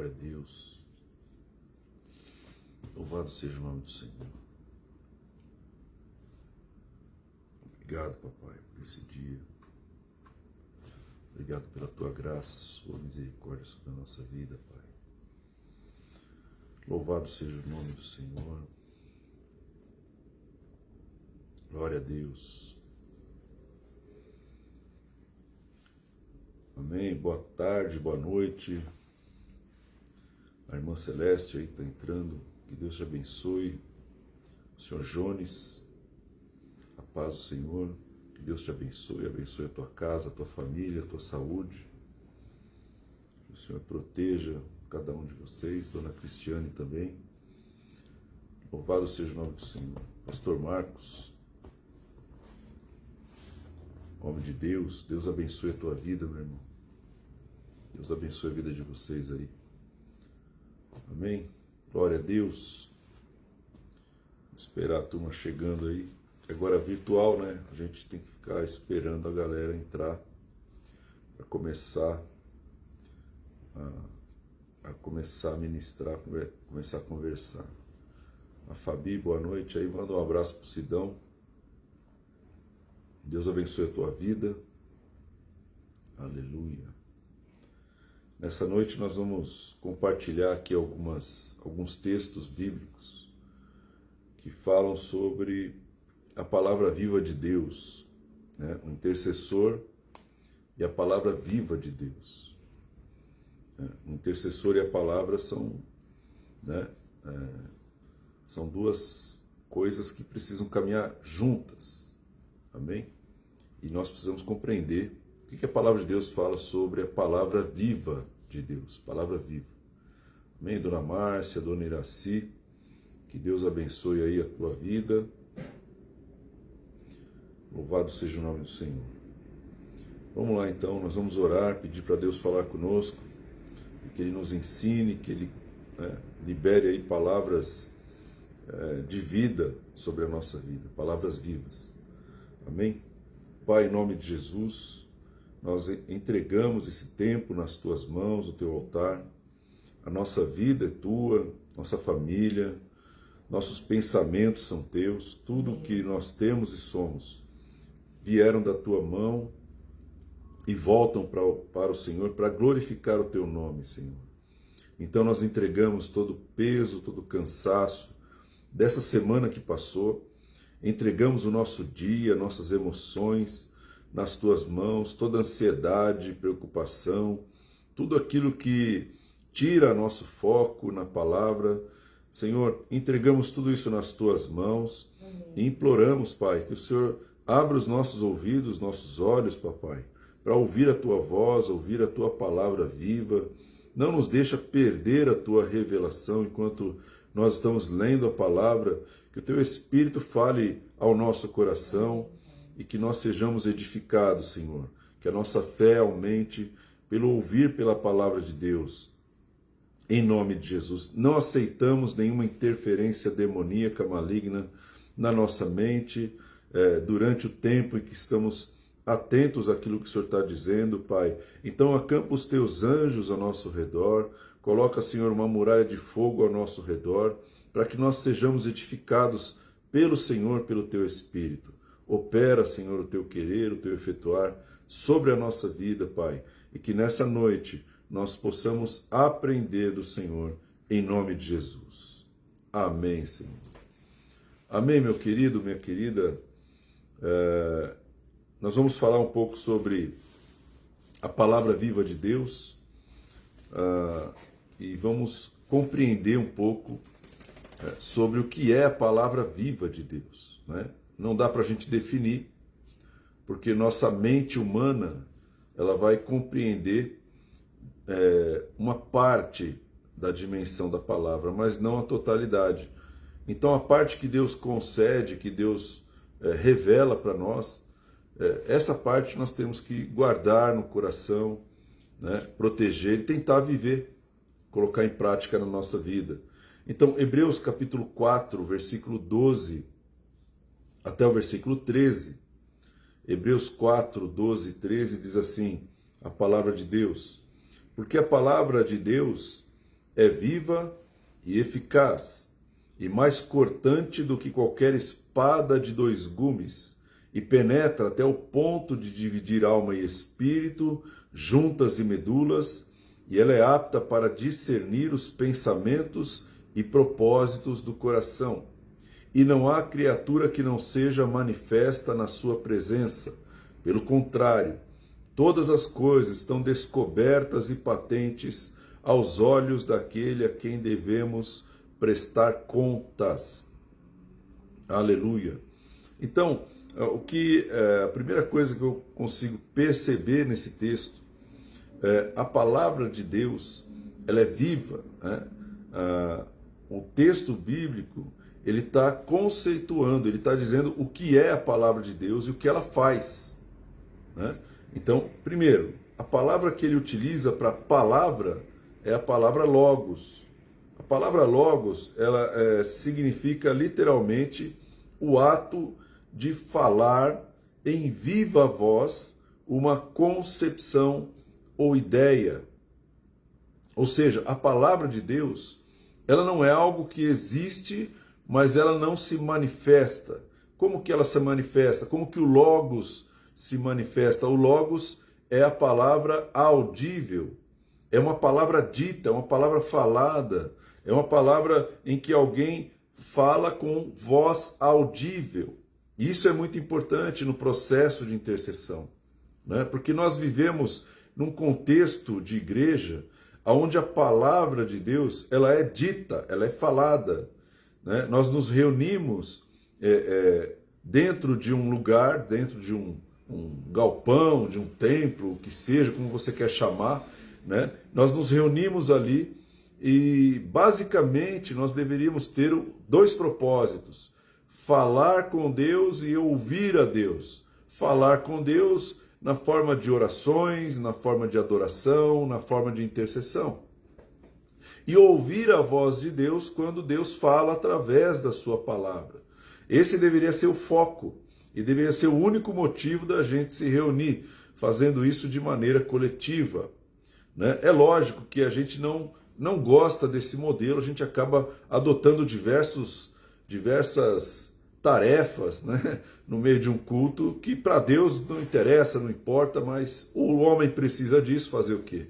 Glória a Deus. Louvado seja o nome do Senhor. Obrigado, papai, por esse dia. Obrigado pela tua graça, sua misericórdia sobre a nossa vida, Pai. Louvado seja o nome do Senhor. Glória a Deus. Amém. Boa tarde, boa noite. A irmã Celeste aí está entrando. Que Deus te abençoe. O Senhor Jones, a paz do Senhor. Que Deus te abençoe, abençoe a tua casa, a tua família, a tua saúde. Que o Senhor proteja cada um de vocês, Dona Cristiane também. Louvado seja o nome do Senhor. Pastor Marcos, homem de Deus, Deus abençoe a tua vida, meu irmão. Deus abençoe a vida de vocês aí. Amém? Glória a Deus. Vou esperar a turma chegando aí. Agora virtual, né? A gente tem que ficar esperando a galera entrar para começar a ministrar, começar a conversar. A Fabi, boa noite aí. Manda um abraço pro Sidão. Deus abençoe a tua vida. Aleluia. Nessa noite nós vamos compartilhar aqui alguns textos bíblicos que falam sobre a palavra viva de Deus, né? O intercessor e a palavra viva de Deus. O intercessor e a palavra são, né, são duas coisas que precisam caminhar juntas. Amém? E nós precisamos compreender o que a palavra de Deus fala sobre a palavra viva de Deus. Palavra viva. Amém, Dona Márcia, Dona Iraci. Que Deus abençoe aí a tua vida. Louvado seja o nome do Senhor. Vamos lá então, nós vamos orar, pedir para Deus falar conosco, que Ele nos ensine, que Ele libere aí palavras de vida sobre a nossa vida, palavras vivas. Amém? Pai, em nome de Jesus, nós entregamos esse tempo nas tuas mãos, o teu altar. A nossa vida é tua, nossa família, nossos pensamentos são teus, tudo o que nós temos e somos vieram da tua mão e voltam para o Senhor para glorificar o teu nome, Senhor. Então nós entregamos todo o peso, todo o cansaço dessa semana que passou, entregamos o nosso dia, nossas emoções nas tuas mãos, toda ansiedade, preocupação, tudo aquilo que tira nosso foco na palavra. Senhor, entregamos tudo isso nas tuas mãos. Amém. E imploramos, Pai, que o Senhor abra os nossos ouvidos, nossos olhos, papai, para ouvir a tua voz, ouvir a tua palavra viva. Não nos deixa perder a tua revelação enquanto nós estamos lendo a palavra, que o teu Espírito fale ao nosso coração e que nós sejamos edificados, Senhor. Que a nossa fé aumente pelo ouvir pela palavra de Deus. Em nome de Jesus, não aceitamos nenhuma interferência demoníaca, maligna na nossa mente, durante o tempo em que estamos atentos àquilo que o Senhor está dizendo, Pai. Então acampa os teus anjos ao nosso redor, coloca, Senhor, uma muralha de fogo ao nosso redor, para que nós sejamos edificados pelo Senhor, pelo teu Espírito. Opera, Senhor, o teu querer, o teu efetuar sobre a nossa vida, Pai, e que nessa noite nós possamos aprender do Senhor, em nome de Jesus. Amém, Senhor. Amém, meu querido, minha querida. Nós vamos falar um pouco sobre a palavra viva de Deus e vamos compreender um pouco sobre o que é a palavra viva de Deus, né? Não dá para a gente definir, porque nossa mente humana ela vai compreender uma parte da dimensão da palavra, mas não a totalidade. Então a parte que Deus concede, que Deus revela para nós, essa parte nós temos que guardar no coração, né, proteger e tentar viver, colocar em prática na nossa vida. Então, Hebreus capítulo 4, versículo 12 até o versículo 13. Hebreus 4, 12 e 13 diz assim, a palavra de Deus. Porque a palavra de Deus é viva e eficaz, e mais cortante do que qualquer espada de 2 gumes, e penetra até o ponto de dividir alma e espírito, juntas e medulas, e ela é apta para discernir os pensamentos e propósitos do coração. E não há criatura que não seja manifesta na sua presença. Pelo contrário, todas as coisas estão descobertas e patentes aos olhos daquele a quem devemos prestar contas. Aleluia. Então, a primeira coisa que eu consigo perceber nesse texto é a palavra de Deus, ela é viva, né? O texto bíblico, ele está conceituando, ele está dizendo o que é a palavra de Deus e o que ela faz, né? Então, primeiro, a palavra que ele utiliza para palavra é a palavra logos. A palavra logos, ela significa literalmente o ato de falar em viva voz uma concepção ou ideia. Ou seja, a palavra de Deus, ela não é algo que existe, mas ela não se manifesta. Como que ela se manifesta? Como que o logos se manifesta? O logos é a palavra audível, é uma palavra dita, é uma palavra falada, é uma palavra em que alguém fala com voz audível. Isso é muito importante no processo de intercessão, né? Porque nós vivemos num contexto de igreja onde a palavra de Deus, ela é dita, ela é falada, né? Nós nos reunimos dentro de um lugar, dentro de um galpão, de um templo, o que seja, como você quer chamar, né? Nós nos reunimos ali e basicamente nós deveríamos ter 2 propósitos: falar com Deus e ouvir a Deus. Falar com Deus na forma de orações, na forma de adoração, na forma de intercessão. E ouvir a voz de Deus quando Deus fala através da sua palavra. Esse deveria ser o foco e deveria ser o único motivo da gente se reunir, fazendo isso de maneira coletiva, né? É lógico que a gente não gosta desse modelo, a gente acaba adotando diversas tarefas, né, no meio de um culto que para Deus não interessa, não importa, mas o homem precisa disso, fazer o quê,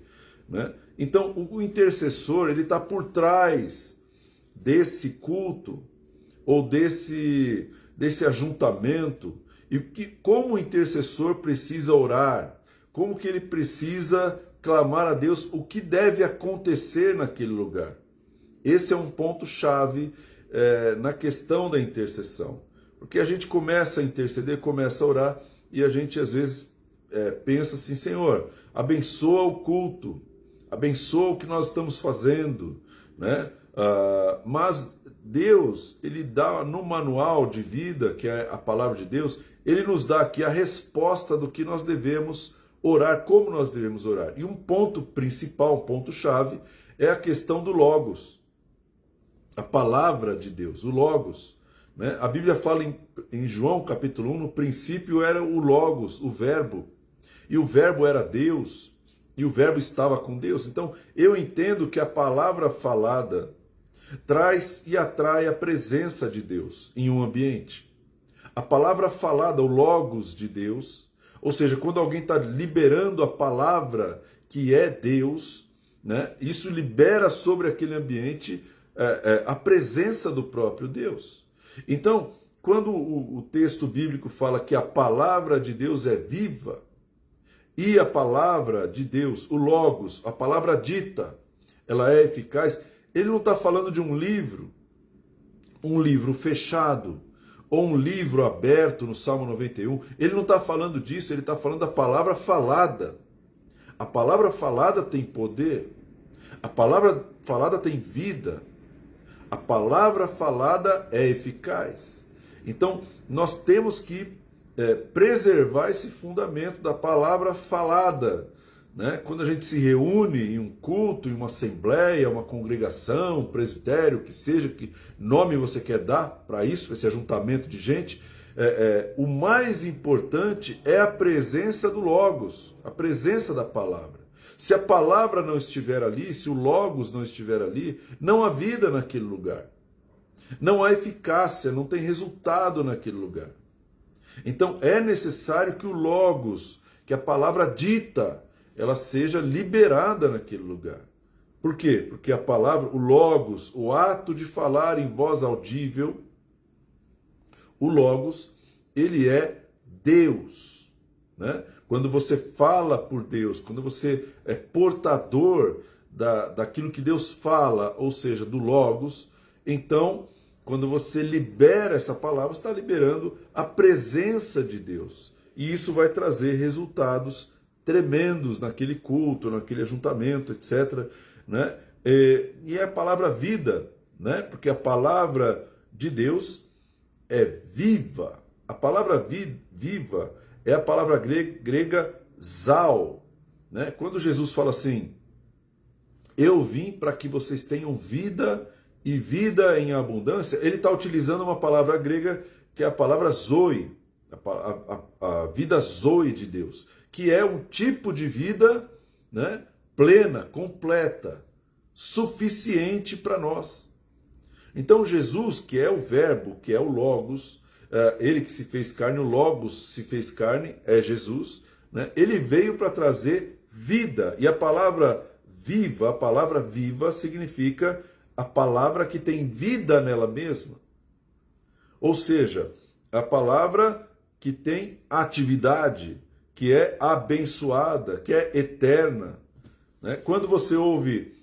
né? Então o intercessor, ele está por trás desse culto ou desse ajuntamento, e como o intercessor precisa orar, como que ele precisa clamar a Deus, o que deve acontecer naquele lugar. Esse é um ponto-chave na questão da intercessão. Porque a gente começa a interceder, começa a orar, e a gente às vezes pensa assim: Senhor, abençoa o culto, abençoa o que nós estamos fazendo, né? Mas Deus, ele dá no manual de vida, que é a palavra de Deus, ele nos dá aqui a resposta do que nós devemos orar, como nós devemos orar. E um ponto principal, um ponto-chave, é a questão do logos. A palavra de Deus, o logos, né? A Bíblia fala em João capítulo 1, no princípio era o logos, o verbo, e o verbo era Deus, e o verbo estava com Deus. Então eu entendo que a palavra falada traz e atrai a presença de Deus em um ambiente. A palavra falada, o logos de Deus, ou seja, quando alguém está liberando a palavra que é Deus, né, isso libera sobre aquele ambiente a presença do próprio Deus. Então, quando o texto bíblico fala que a palavra de Deus é viva, e a palavra de Deus, o logos, a palavra dita, ela é eficaz, ele não está falando de um livro fechado, ou um livro aberto no Salmo 91, ele não está falando disso, ele está falando da palavra falada. A palavra falada tem poder, a palavra falada tem vida, a palavra falada é eficaz. Então, nós temos que preservar esse fundamento da palavra falada, né? Quando a gente se reúne em um culto, em uma assembleia, uma congregação, um presbitério, que seja, que nome você quer dar para isso, para esse ajuntamento de gente, o mais importante é a presença do Logos, a presença da palavra. Se a palavra não estiver ali, se o Logos não estiver ali, não há vida naquele lugar. Não há eficácia, não tem resultado naquele lugar. Então é necessário que o Logos, que a palavra dita, ela seja liberada naquele lugar. Por quê? Porque a palavra, o Logos, o ato de falar em voz audível, o Logos, ele é Deus, né? Quando você fala por Deus, quando você é portador daquilo que Deus fala, ou seja, do Logos, então, quando você libera essa palavra, você está liberando a presença de Deus. E isso vai trazer resultados tremendos naquele culto, naquele ajuntamento, etc., né? E é a palavra vida, né? Porque a palavra de Deus é viva. A palavra viva é a palavra grega zal, né? Quando Jesus fala assim, eu vim para que vocês tenham vida e vida em abundância, ele está utilizando uma palavra grega que é a palavra zoe, a vida zoe de Deus, que é um tipo de vida, né, plena, completa, suficiente para nós. Então Jesus, que é o verbo, que é o Logos, ele que se fez carne, o Logos se fez carne, é Jesus, né? Ele veio para trazer vida. E a palavra viva significa a palavra que tem vida nela mesma. Ou seja, a palavra que tem atividade, que é abençoada, que é eterna, né? Quando você ouve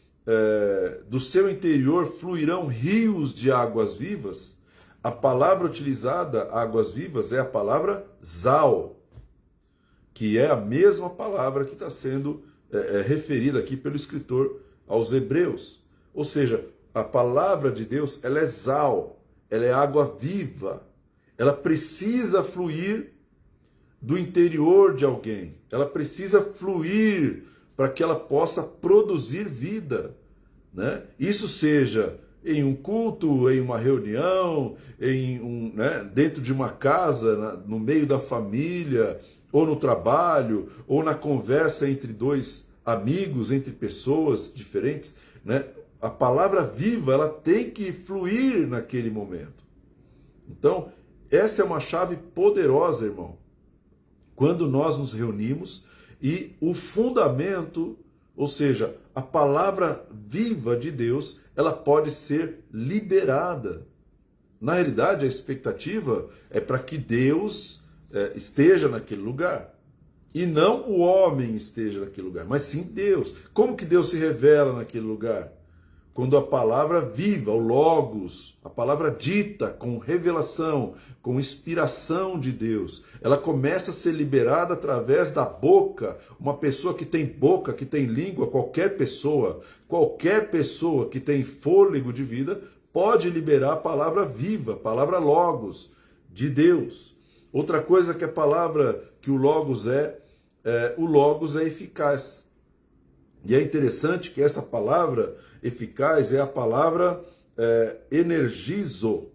do seu interior fluirão rios de águas vivas, a palavra utilizada, águas vivas, é a palavra zal, que é a mesma palavra que está sendo referida aqui pelo escritor aos Hebreus. Ou seja, a palavra de Deus, ela é zal, ela é água viva, ela precisa fluir do interior de alguém, ela precisa fluir para que ela possa produzir vida, né? Isso seja em um culto, em uma reunião, dentro de uma casa, no meio da família, ou no trabalho, ou na conversa entre dois amigos, entre pessoas diferentes, né? A palavra viva, ela tem que fluir naquele momento. Então, essa é uma chave poderosa, irmão. Quando nós nos reunimos e o fundamento, ou seja, a palavra viva de Deus, ela pode ser liberada. Na realidade, a expectativa é para que Deus esteja naquele lugar. E não o homem esteja naquele lugar, mas sim Deus. Como que Deus se revela naquele lugar? Quando a palavra viva, o Logos, a palavra dita com revelação, com inspiração de Deus, ela começa a ser liberada através da boca. Uma pessoa que tem boca, que tem língua, qualquer pessoa que tem fôlego de vida, pode liberar a palavra viva, a palavra Logos de Deus. Outra coisa que a palavra, que o Logos é eficaz. E é interessante que essa palavra eficaz é a palavra energizo,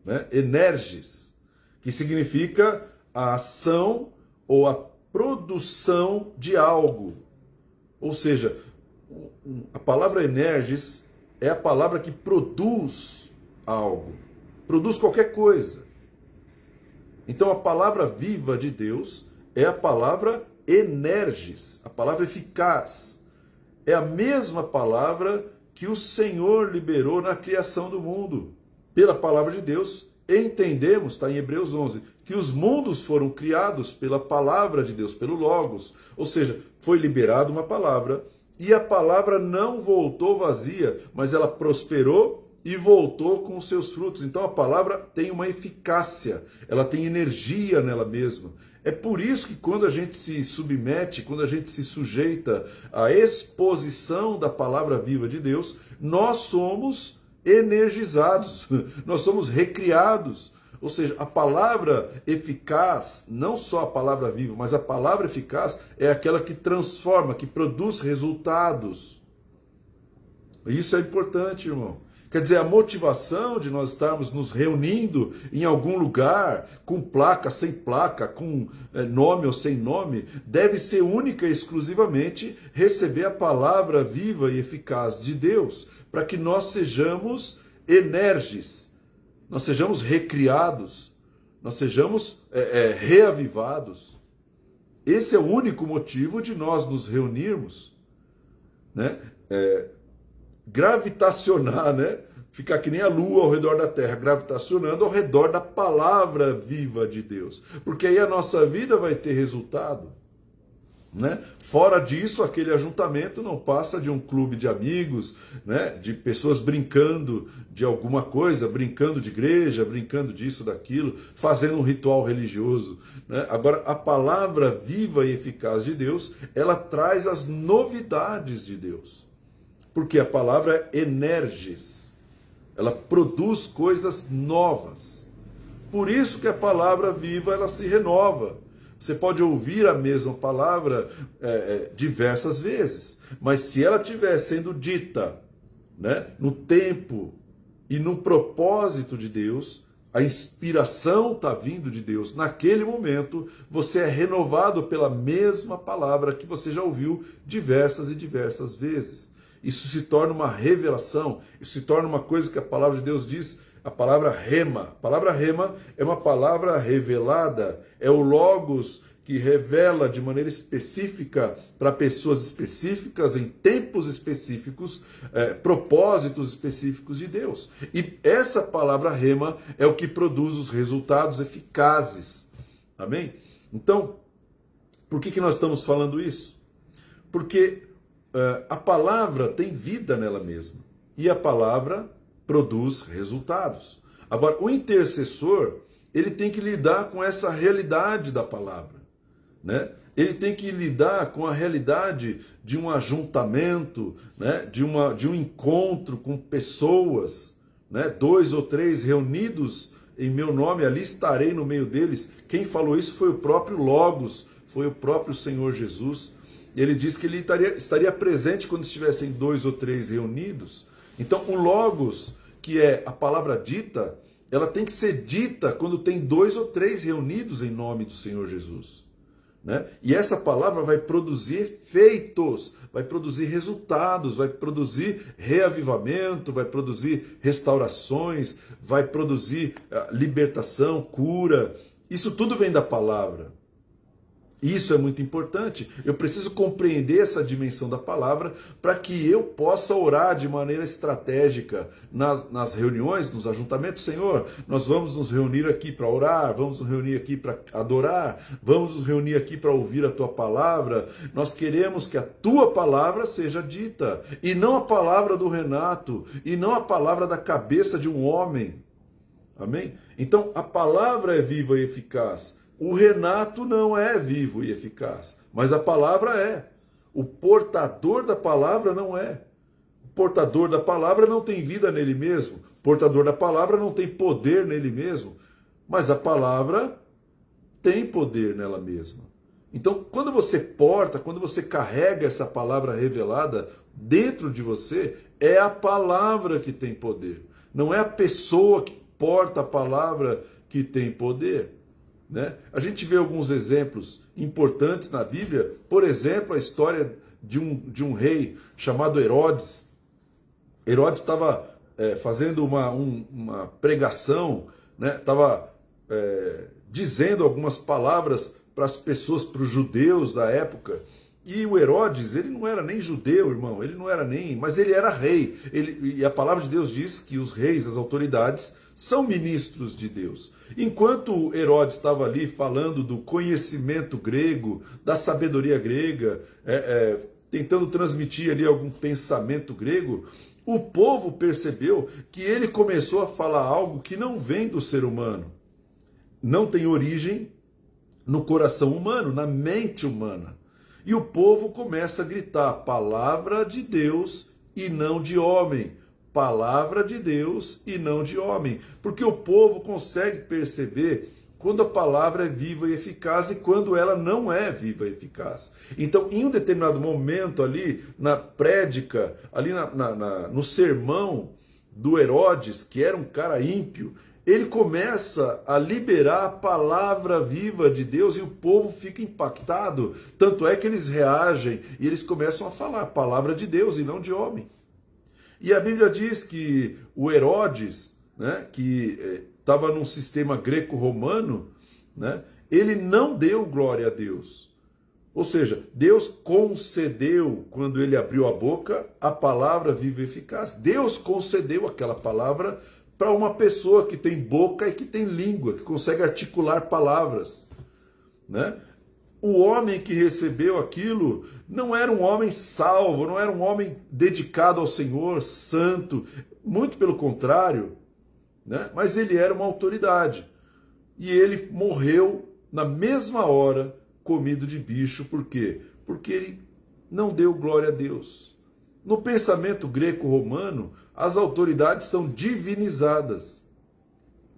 né? Energis, que significa a ação ou a produção de algo. Ou seja, a palavra energis é a palavra que produz algo, produz qualquer coisa. Então a palavra viva de Deus é a palavra energis, a palavra eficaz. É a mesma palavra que o Senhor liberou na criação do mundo. Pela palavra de Deus, entendemos, está em Hebreus 11, que os mundos foram criados pela palavra de Deus, pelo Logos. Ou seja, foi liberada uma palavra e a palavra não voltou vazia, mas ela prosperou e voltou com os seus frutos. Então a palavra tem uma eficácia, ela tem energia nela mesma. É por isso que quando a gente se submete, quando a gente se sujeita à exposição da palavra viva de Deus, nós somos energizados, nós somos recriados. Ou seja, a palavra eficaz, não só a palavra viva, mas a palavra eficaz é aquela que transforma, que produz resultados. Isso é importante, irmão. Quer dizer, a motivação de nós estarmos nos reunindo em algum lugar, com placa, sem placa, com nome ou sem nome, deve ser única e exclusivamente receber a palavra viva e eficaz de Deus, para que nós sejamos energis, nós sejamos recriados, nós sejamos reavivados. Esse é o único motivo de nós nos reunirmos, né? Gravitacionar, né? Ficar que nem a lua ao redor da terra, gravitacionando ao redor da palavra viva de Deus. Porque aí a nossa vida vai ter resultado, né? Fora disso, aquele ajuntamento não passa de um clube de amigos, né? De pessoas brincando de alguma coisa, brincando de igreja, brincando disso, daquilo, fazendo um ritual religioso, né? Agora, a palavra viva e eficaz de Deus, ela traz as novidades de Deus. Porque a palavra é energis. Ela produz coisas novas. Por isso que a palavra viva, ela se renova. Você pode ouvir a mesma palavra diversas vezes, mas se ela estiver sendo dita, né, no tempo e no propósito de Deus, a inspiração está vindo de Deus. Naquele momento, você é renovado pela mesma palavra que você já ouviu diversas e diversas vezes. Isso se torna uma revelação, isso se torna uma coisa que a palavra de Deus diz, a palavra rema. A palavra rema é uma palavra revelada, é o logos que revela de maneira específica para pessoas específicas, em tempos específicos, propósitos específicos de Deus. E essa palavra rema é o que produz os resultados eficazes. Amém? Então, por que nós estamos falando isso? Porque a palavra tem vida nela mesma. E a palavra produz resultados. Agora, o intercessor, ele tem que lidar com essa realidade da palavra, né? Ele tem que lidar com a realidade de um ajuntamento, né? de um encontro com pessoas, né? 2 ou 3 reunidos em meu nome, ali estarei no meio deles. Quem falou isso foi o próprio Logos, foi o próprio Senhor Jesus. Ele disse que ele estaria presente quando estivessem 2 ou 3 reunidos. Então, o Logos, que é a palavra dita, ela tem que ser dita quando tem 2 ou 3 reunidos em nome do Senhor Jesus, né? E essa palavra vai produzir efeitos, vai produzir resultados, vai produzir reavivamento, vai produzir restaurações, vai produzir libertação, cura. Isso tudo vem da palavra. Isso é muito importante. Eu preciso compreender essa dimensão da palavra para que eu possa orar de maneira estratégica nas reuniões, nos ajuntamentos. Senhor, nós vamos nos reunir aqui para orar, vamos nos reunir aqui para adorar, vamos nos reunir aqui para ouvir a tua palavra. Nós queremos que a tua palavra seja dita, e não a palavra do Renato, e não a palavra da cabeça de um homem. Amém? Então, a palavra é viva e eficaz. O Renato não é vivo e eficaz, mas a palavra é. O portador da palavra não é. O portador da palavra não tem vida nele mesmo. O portador da palavra não tem poder nele mesmo. Mas a palavra tem poder nela mesma. Então, quando você porta, quando você carrega essa palavra revelada dentro de você, é a palavra que tem poder. Não é a pessoa que porta a palavra que tem poder. Né? A gente vê alguns exemplos importantes na Bíblia, por exemplo, a história de um rei chamado Herodes. Herodes estava fazendo uma pregação, né? Estava dizendo algumas palavras para as pessoas, para os judeus da época. E o Herodes, ele não era nem judeu, irmão, ele não era nem, mas ele era rei. E a palavra de Deus diz que os reis, as autoridades, são ministros de Deus. Enquanto Herodes estava ali falando do conhecimento grego, da sabedoria grega, tentando transmitir ali algum pensamento grego, o povo percebeu que ele começou a falar algo que não vem do ser humano. Não tem origem no coração humano, na mente humana. E o povo começa a gritar, palavra de Deus e não de homem. Palavra de Deus e não de homem. Porque o povo consegue perceber quando a palavra é viva e eficaz e quando ela não é viva e eficaz. Então, em um determinado momento ali, na prédica, ali no sermão do Herodes, que era um cara ímpio, ele começa a liberar a palavra viva de Deus e o povo fica impactado. Tanto é que eles reagem e eles começam a falar a palavra de Deus e não de homem. E a Bíblia diz que o Herodes, né, que estava num sistema greco-romano, né, ele não deu glória a Deus. Ou seja, Deus concedeu, quando ele abriu a boca, a palavra viva e eficaz. Deus concedeu aquela palavra para uma pessoa que tem boca e que tem língua, que consegue articular palavras, né? O homem que recebeu aquilo não era um homem salvo, não era um homem dedicado ao Senhor, santo, muito pelo contrário, né? Mas ele era uma autoridade. E ele morreu na mesma hora, comido de bicho. Por quê? Porque ele não deu glória a Deus. No pensamento greco-romano, as autoridades são divinizadas.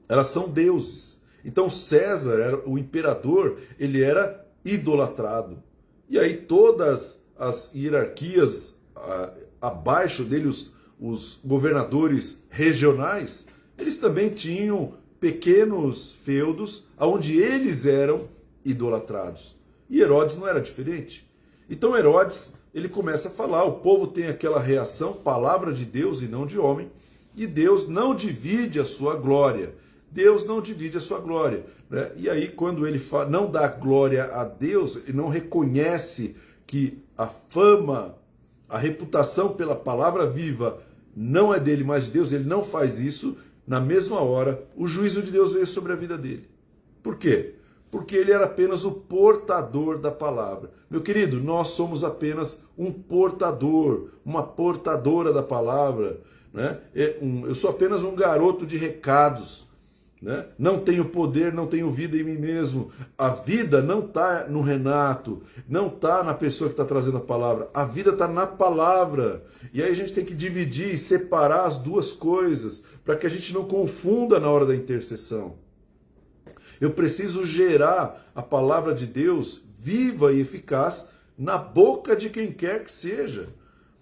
Elas são deuses. Então César, o imperador, ele era idolatrado. E aí todas as hierarquias abaixo dele, os governadores regionais, eles também tinham pequenos feudos onde eles eram idolatrados. E Herodes não era diferente. Então Herodes, ele começa a falar, o povo tem aquela reação, palavra de Deus e não de homem, e Deus não divide a sua glória. Deus não divide a sua glória, né? E aí quando ele não dá glória a Deus, ele não reconhece que a fama, a reputação pela palavra viva não é dele, mas de Deus, ele não faz isso. Na mesma hora, o juízo de Deus veio sobre a vida dele. Por quê? Porque ele era apenas o portador da palavra. Meu querido, nós somos apenas um portador, uma portadora da palavra, né? Eu sou apenas um garoto de recados, né? Não tenho poder, não tenho vida em mim mesmo. A vida não está no Renato, não está na pessoa que está trazendo a palavra. A vida está na palavra. E aí a gente tem que dividir e separar as duas coisas, para que a gente não confunda na hora da intercessão. Eu preciso gerar a palavra de Deus viva e eficaz na boca de quem quer que seja.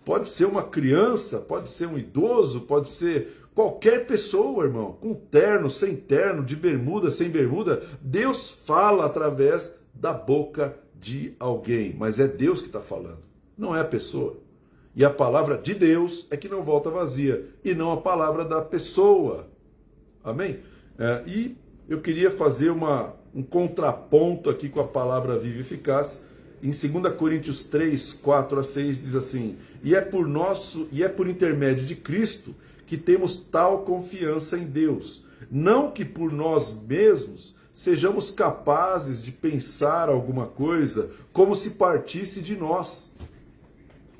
Pode ser uma criança, pode ser um idoso, pode ser qualquer pessoa, irmão, com terno, sem terno, de bermuda, sem bermuda. Deus fala através da boca de alguém, mas é Deus que está falando, não é a pessoa. E a palavra de Deus é que não volta vazia, e não a palavra da pessoa. Amém? E eu queria fazer um contraponto aqui com a palavra viva e eficaz. Em 2 Coríntios 3, 4 a 6 diz assim: e é por intermédio de Cristo que temos tal confiança em Deus, não que por nós mesmos sejamos capazes de pensar alguma coisa como se partisse de nós.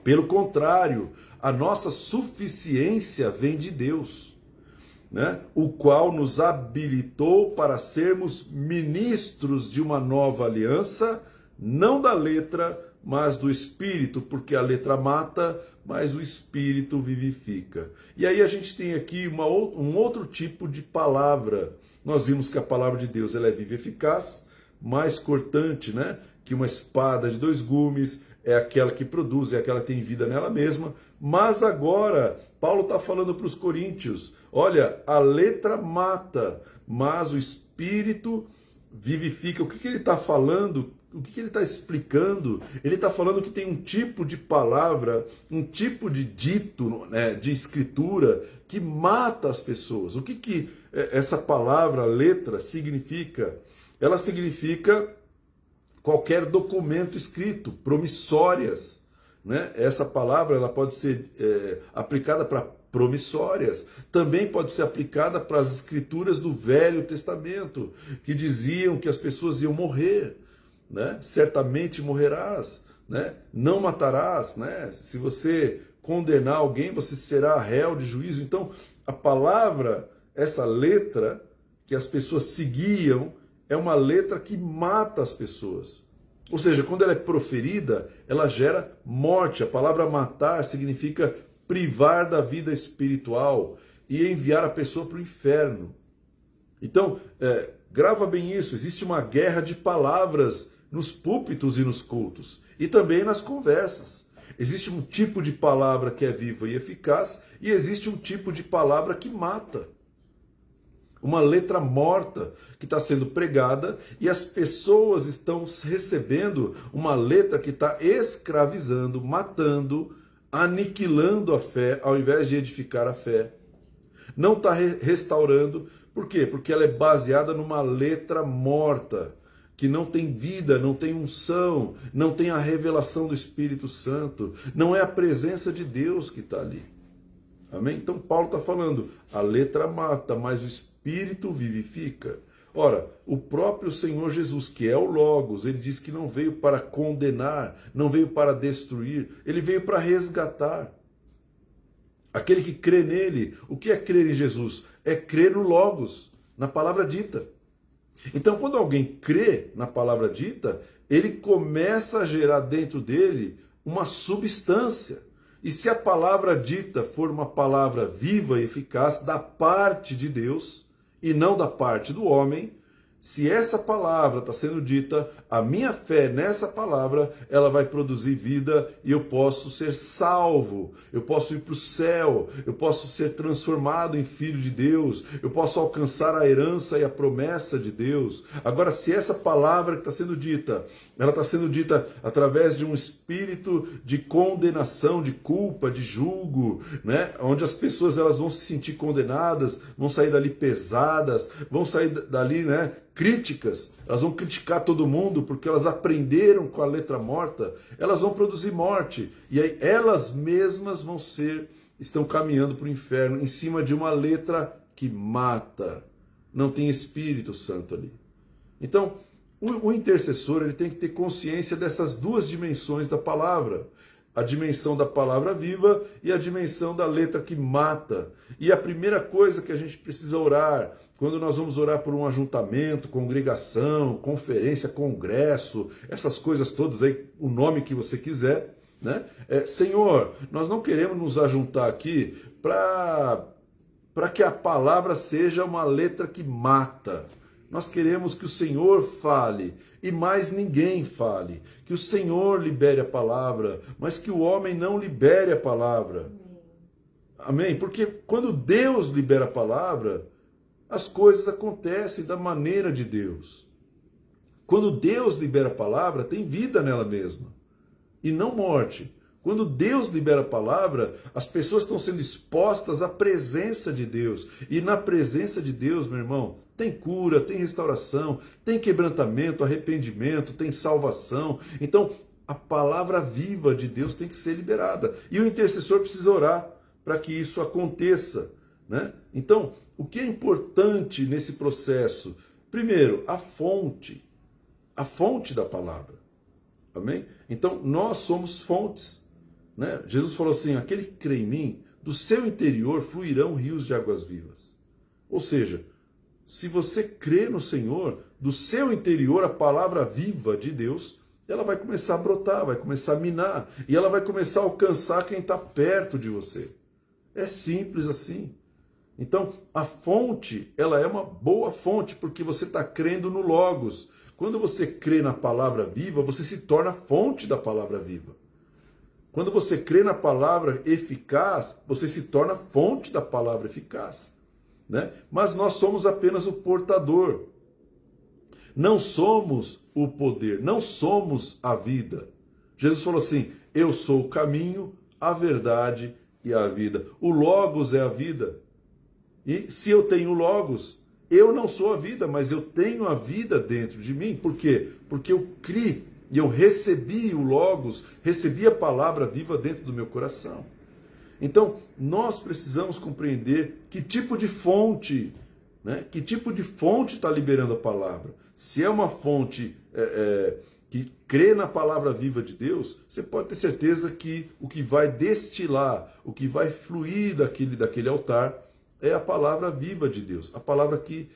Pelo contrário, a nossa suficiência vem de Deus, né? O qual nos habilitou para sermos ministros de uma nova aliança, não da letra, mas do Espírito, porque a letra mata, mas o Espírito vivifica. E aí a gente tem aqui um outro tipo de palavra. Nós vimos que a palavra de Deus ela é viva e eficaz, mais cortante, né, que uma espada de 2 gumes, é aquela que produz, é aquela que tem vida nela mesma. Mas agora, Paulo está falando para os coríntios, olha, a letra mata, mas o Espírito vivifica. O que ele está falando? O que ele está explicando? Ele está falando que tem um tipo de palavra, um tipo de dito, né, de escritura, que mata as pessoas. O que essa palavra, letra, significa? Ela significa qualquer documento escrito, promissórias, né? Essa palavra ela pode ser aplicada para promissórias, também pode ser aplicada para as escrituras do Velho Testamento, que diziam que as pessoas iam morrer, né? Certamente morrerás, né? Não matarás, né? Se você condenar alguém, você será réu de juízo. Então, a palavra, essa letra que as pessoas seguiam, é uma letra que mata as pessoas. Ou seja, quando ela é proferida, ela gera morte. A palavra matar significa privar da vida espiritual e enviar a pessoa para o inferno. Então, grava bem isso, existe uma guerra de palavras nos púlpitos e nos cultos, e também nas conversas. Existe um tipo de palavra que é viva e eficaz, e existe um tipo de palavra que mata. Uma letra morta que está sendo pregada e as pessoas estão recebendo uma letra que está escravizando, matando, aniquilando a fé, ao invés de edificar a fé. Não está restaurando. Por quê? Porque ela é baseada numa letra morta, que não tem vida, não tem unção, não tem a revelação do Espírito Santo, não é a presença de Deus que está ali. Amém? Então Paulo está falando, a letra mata, mas o Espírito vivifica. Ora, o próprio Senhor Jesus, que é o Logos, ele diz que não veio para condenar, não veio para destruir, ele veio para resgatar. Aquele que crê nele, o que é crer em Jesus? É crer no Logos, na palavra dita. Então, quando alguém crê na palavra dita, ele começa a gerar dentro dele uma substância. E se a palavra dita for uma palavra viva e eficaz da parte de Deus e não da parte do homem, se essa palavra está sendo dita, a minha fé nessa palavra, ela vai produzir vida e eu posso ser salvo, eu posso ir para o céu, eu posso ser transformado em filho de Deus, eu posso alcançar a herança e a promessa de Deus. Agora, se essa palavra que está sendo dita, ela está sendo dita através de um espírito de condenação, de culpa, de julgo, né? Onde as pessoas elas vão se sentir condenadas, vão sair dali pesadas, vão sair dali, né? Críticas, elas vão criticar todo mundo porque elas aprenderam com a letra morta, elas vão produzir morte, e aí elas mesmas estão caminhando para o inferno em cima de uma letra que mata, não tem Espírito Santo ali. Então, o intercessor ele tem que ter consciência dessas duas dimensões da palavra, a dimensão da palavra viva e a dimensão da letra que mata. E a primeira coisa que a gente precisa orar, quando nós vamos orar por um ajuntamento, congregação, conferência, congresso, essas coisas todas aí, o nome que você quiser, né? Senhor, nós não queremos nos ajuntar aqui para que a palavra seja uma letra que mata. Nós queremos que o Senhor fale e mais ninguém fale. Que o Senhor libere a palavra, mas que o homem não libere a palavra. Amém? Porque quando Deus libera a palavra, as coisas acontecem da maneira de Deus. Quando Deus libera a palavra, tem vida nela mesma e não morte. Quando Deus libera a palavra, as pessoas estão sendo expostas à presença de Deus. E na presença de Deus, meu irmão, tem cura, tem restauração, tem quebrantamento, arrependimento, tem salvação. Então, a palavra viva de Deus tem que ser liberada. E o intercessor precisa orar para que isso aconteça, né? Então, o que é importante nesse processo? Primeiro, a fonte da palavra. Amém? Então, nós somos fontes. Né? Jesus falou assim, aquele que crê em mim, do seu interior fluirão rios de águas vivas. Ou seja, se você crê no Senhor, do seu interior a palavra viva de Deus, ela vai começar a brotar, vai começar a minar, e ela vai começar a alcançar quem está perto de você. É simples assim. Então, a fonte, ela é uma boa fonte, porque você está crendo no Logos. Quando você crê na palavra viva, você se torna fonte da palavra viva. Quando você crê na palavra eficaz, você se torna fonte da palavra eficaz. Né? Mas nós somos apenas o portador. Não somos o poder, não somos a vida. Jesus falou assim, eu sou o caminho, a verdade e a vida. O Logos é a vida. E se eu tenho o Logos, eu não sou a vida, mas eu tenho a vida dentro de mim. Por quê? Porque eu criei. E eu recebi o Logos, recebi a palavra viva dentro do meu coração. Então, nós precisamos compreender que tipo de fonte, né? Que tipo de fonte está liberando a palavra. Se é uma fonte que crê na palavra viva de Deus, você pode ter certeza que o que vai destilar, o que vai fluir daquele altar é a palavra viva de Deus, a palavra que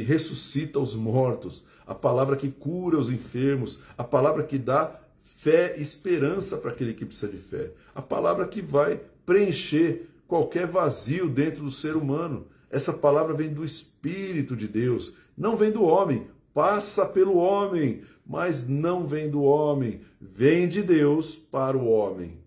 ressuscita os mortos, a palavra que cura os enfermos, a palavra que dá fé e esperança para aquele que precisa de fé, a palavra que vai preencher qualquer vazio dentro do ser humano. Essa palavra vem do Espírito de Deus, não vem do homem. passa pelo homem, mas não vem do homem. Vem de Deus para o homem,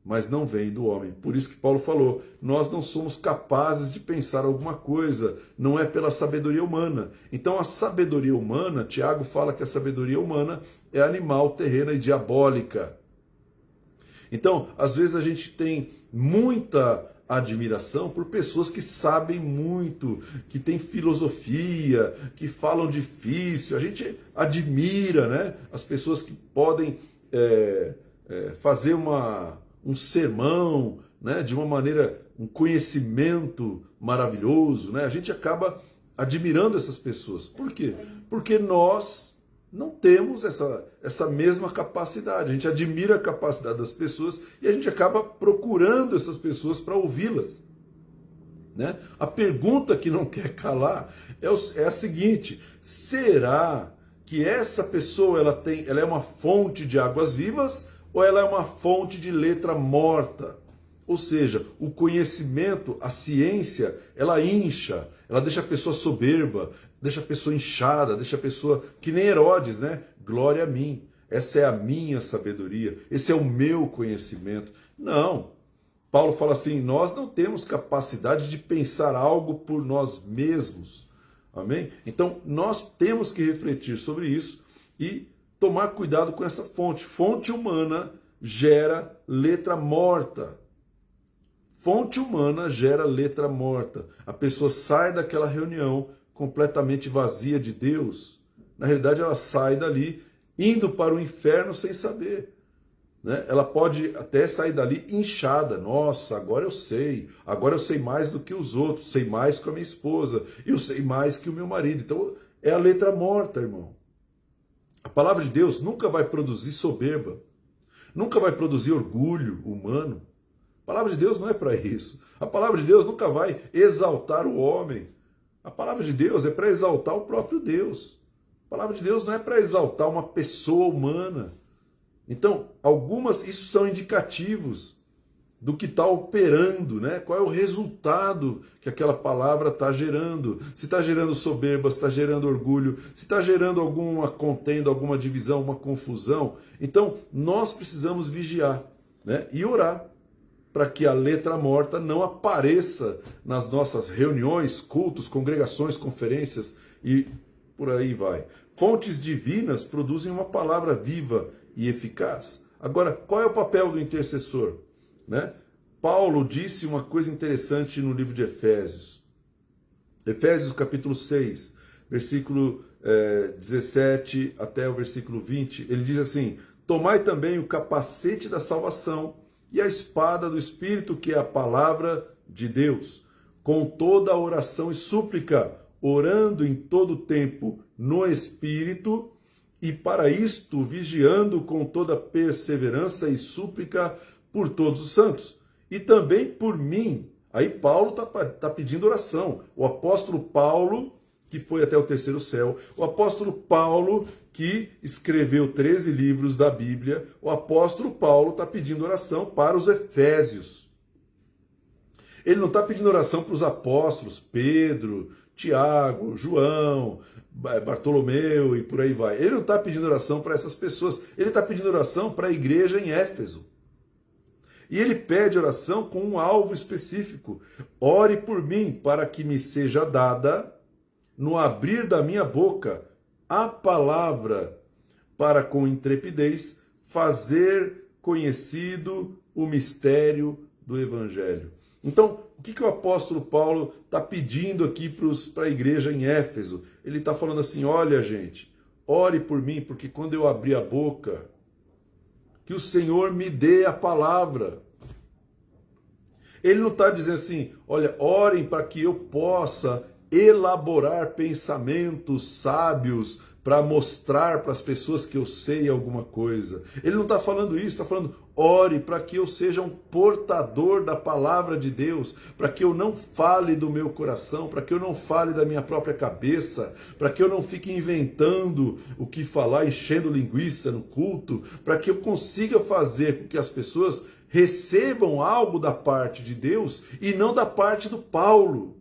mas não vem do homem. Por isso que Paulo falou, nós não somos capazes de pensar alguma coisa, não é pela sabedoria humana. Então a sabedoria humana, Tiago fala que a sabedoria humana é animal, terrena e diabólica. Então, às vezes a gente tem muita admiração por pessoas que sabem muito, que têm filosofia, que falam difícil. A gente admira, né, as pessoas que podem fazer um sermão, né, de uma maneira, um conhecimento maravilhoso, né? A gente acaba admirando essas pessoas. Por quê? Porque nós não temos essa mesma capacidade. A gente admira a capacidade das pessoas e a gente acaba procurando essas pessoas para ouvi-las, né? A pergunta que não quer calar é a seguinte: será que essa pessoa ela é uma fonte de águas vivas ou ela é uma fonte de letra morta? Ou seja, o conhecimento, a ciência, ela incha, ela deixa a pessoa soberba, deixa a pessoa inchada, deixa a pessoa que nem Herodes, né? Glória a mim, essa é a minha sabedoria, esse é o meu conhecimento. Não, Paulo fala assim, nós não temos capacidade de pensar algo por nós mesmos, amém? Então nós temos que refletir sobre isso e tomar cuidado com essa fonte. Fonte humana gera letra morta. Fonte humana gera letra morta. A pessoa sai daquela reunião completamente vazia de Deus. Na realidade, ela sai dali indo para o inferno sem saber, né? Ela pode até sair dali inchada. Nossa, agora eu sei mais do que os outros, sei mais que a minha esposa, eu sei mais que o meu marido. Então, é a letra morta, irmão. A palavra de Deus nunca vai produzir soberba, nunca vai produzir orgulho humano. A palavra de Deus não é para isso. A palavra de Deus nunca vai exaltar o homem. A palavra de Deus é para exaltar o próprio Deus. A palavra de Deus não é para exaltar uma pessoa humana. Então, isso são indicativos do que está operando, né? Qual é o resultado que aquela palavra está gerando. Se está gerando soberba, se está gerando orgulho, se está gerando alguma contenda, alguma divisão, uma confusão. Então, nós precisamos vigiar, né? E orar para que a letra morta não apareça nas nossas reuniões, cultos, congregações, conferências e por aí vai. Fontes divinas produzem uma palavra viva e eficaz. Agora, qual é o papel do intercessor, né? Paulo disse uma coisa interessante no livro de Efésios. Efésios capítulo 6, versículo 17 até o versículo 20, ele diz assim: tomai também o capacete da salvação e a espada do Espírito, que é a palavra de Deus, com toda a oração e súplica, orando em todo tempo no Espírito, e para isto vigiando com toda perseverança e súplica por todos os santos, e também por mim. Aí Paulo está pedindo oração. O apóstolo Paulo, que foi até o terceiro céu, o apóstolo Paulo, que escreveu 13 livros da Bíblia, o apóstolo Paulo está pedindo oração para os efésios. Ele não está pedindo oração para os apóstolos, Pedro, Tiago, João, Bartolomeu e por aí vai. Ele não está pedindo oração para essas pessoas, ele está pedindo oração para a igreja em Éfeso. E ele pede oração com um alvo específico. Ore por mim, para que me seja dada, no abrir da minha boca, a palavra, para com intrepidez fazer conhecido o mistério do Evangelho. Então, o que o apóstolo Paulo está pedindo aqui para a igreja em Éfeso? Ele está falando assim, olha gente, ore por mim, porque quando eu abrir a boca, que o Senhor me dê a palavra. Ele não está dizendo assim, olha, orem para que eu possa elaborar pensamentos sábios para mostrar para as pessoas que eu sei alguma coisa. Ele não está falando isso, está falando, ore para que eu seja um portador da palavra de Deus, para que eu não fale do meu coração, para que eu não fale da minha própria cabeça, para que eu não fique inventando o que falar, enchendo linguiça no culto, para que eu consiga fazer com que as pessoas recebam algo da parte de Deus e não da parte do Paulo.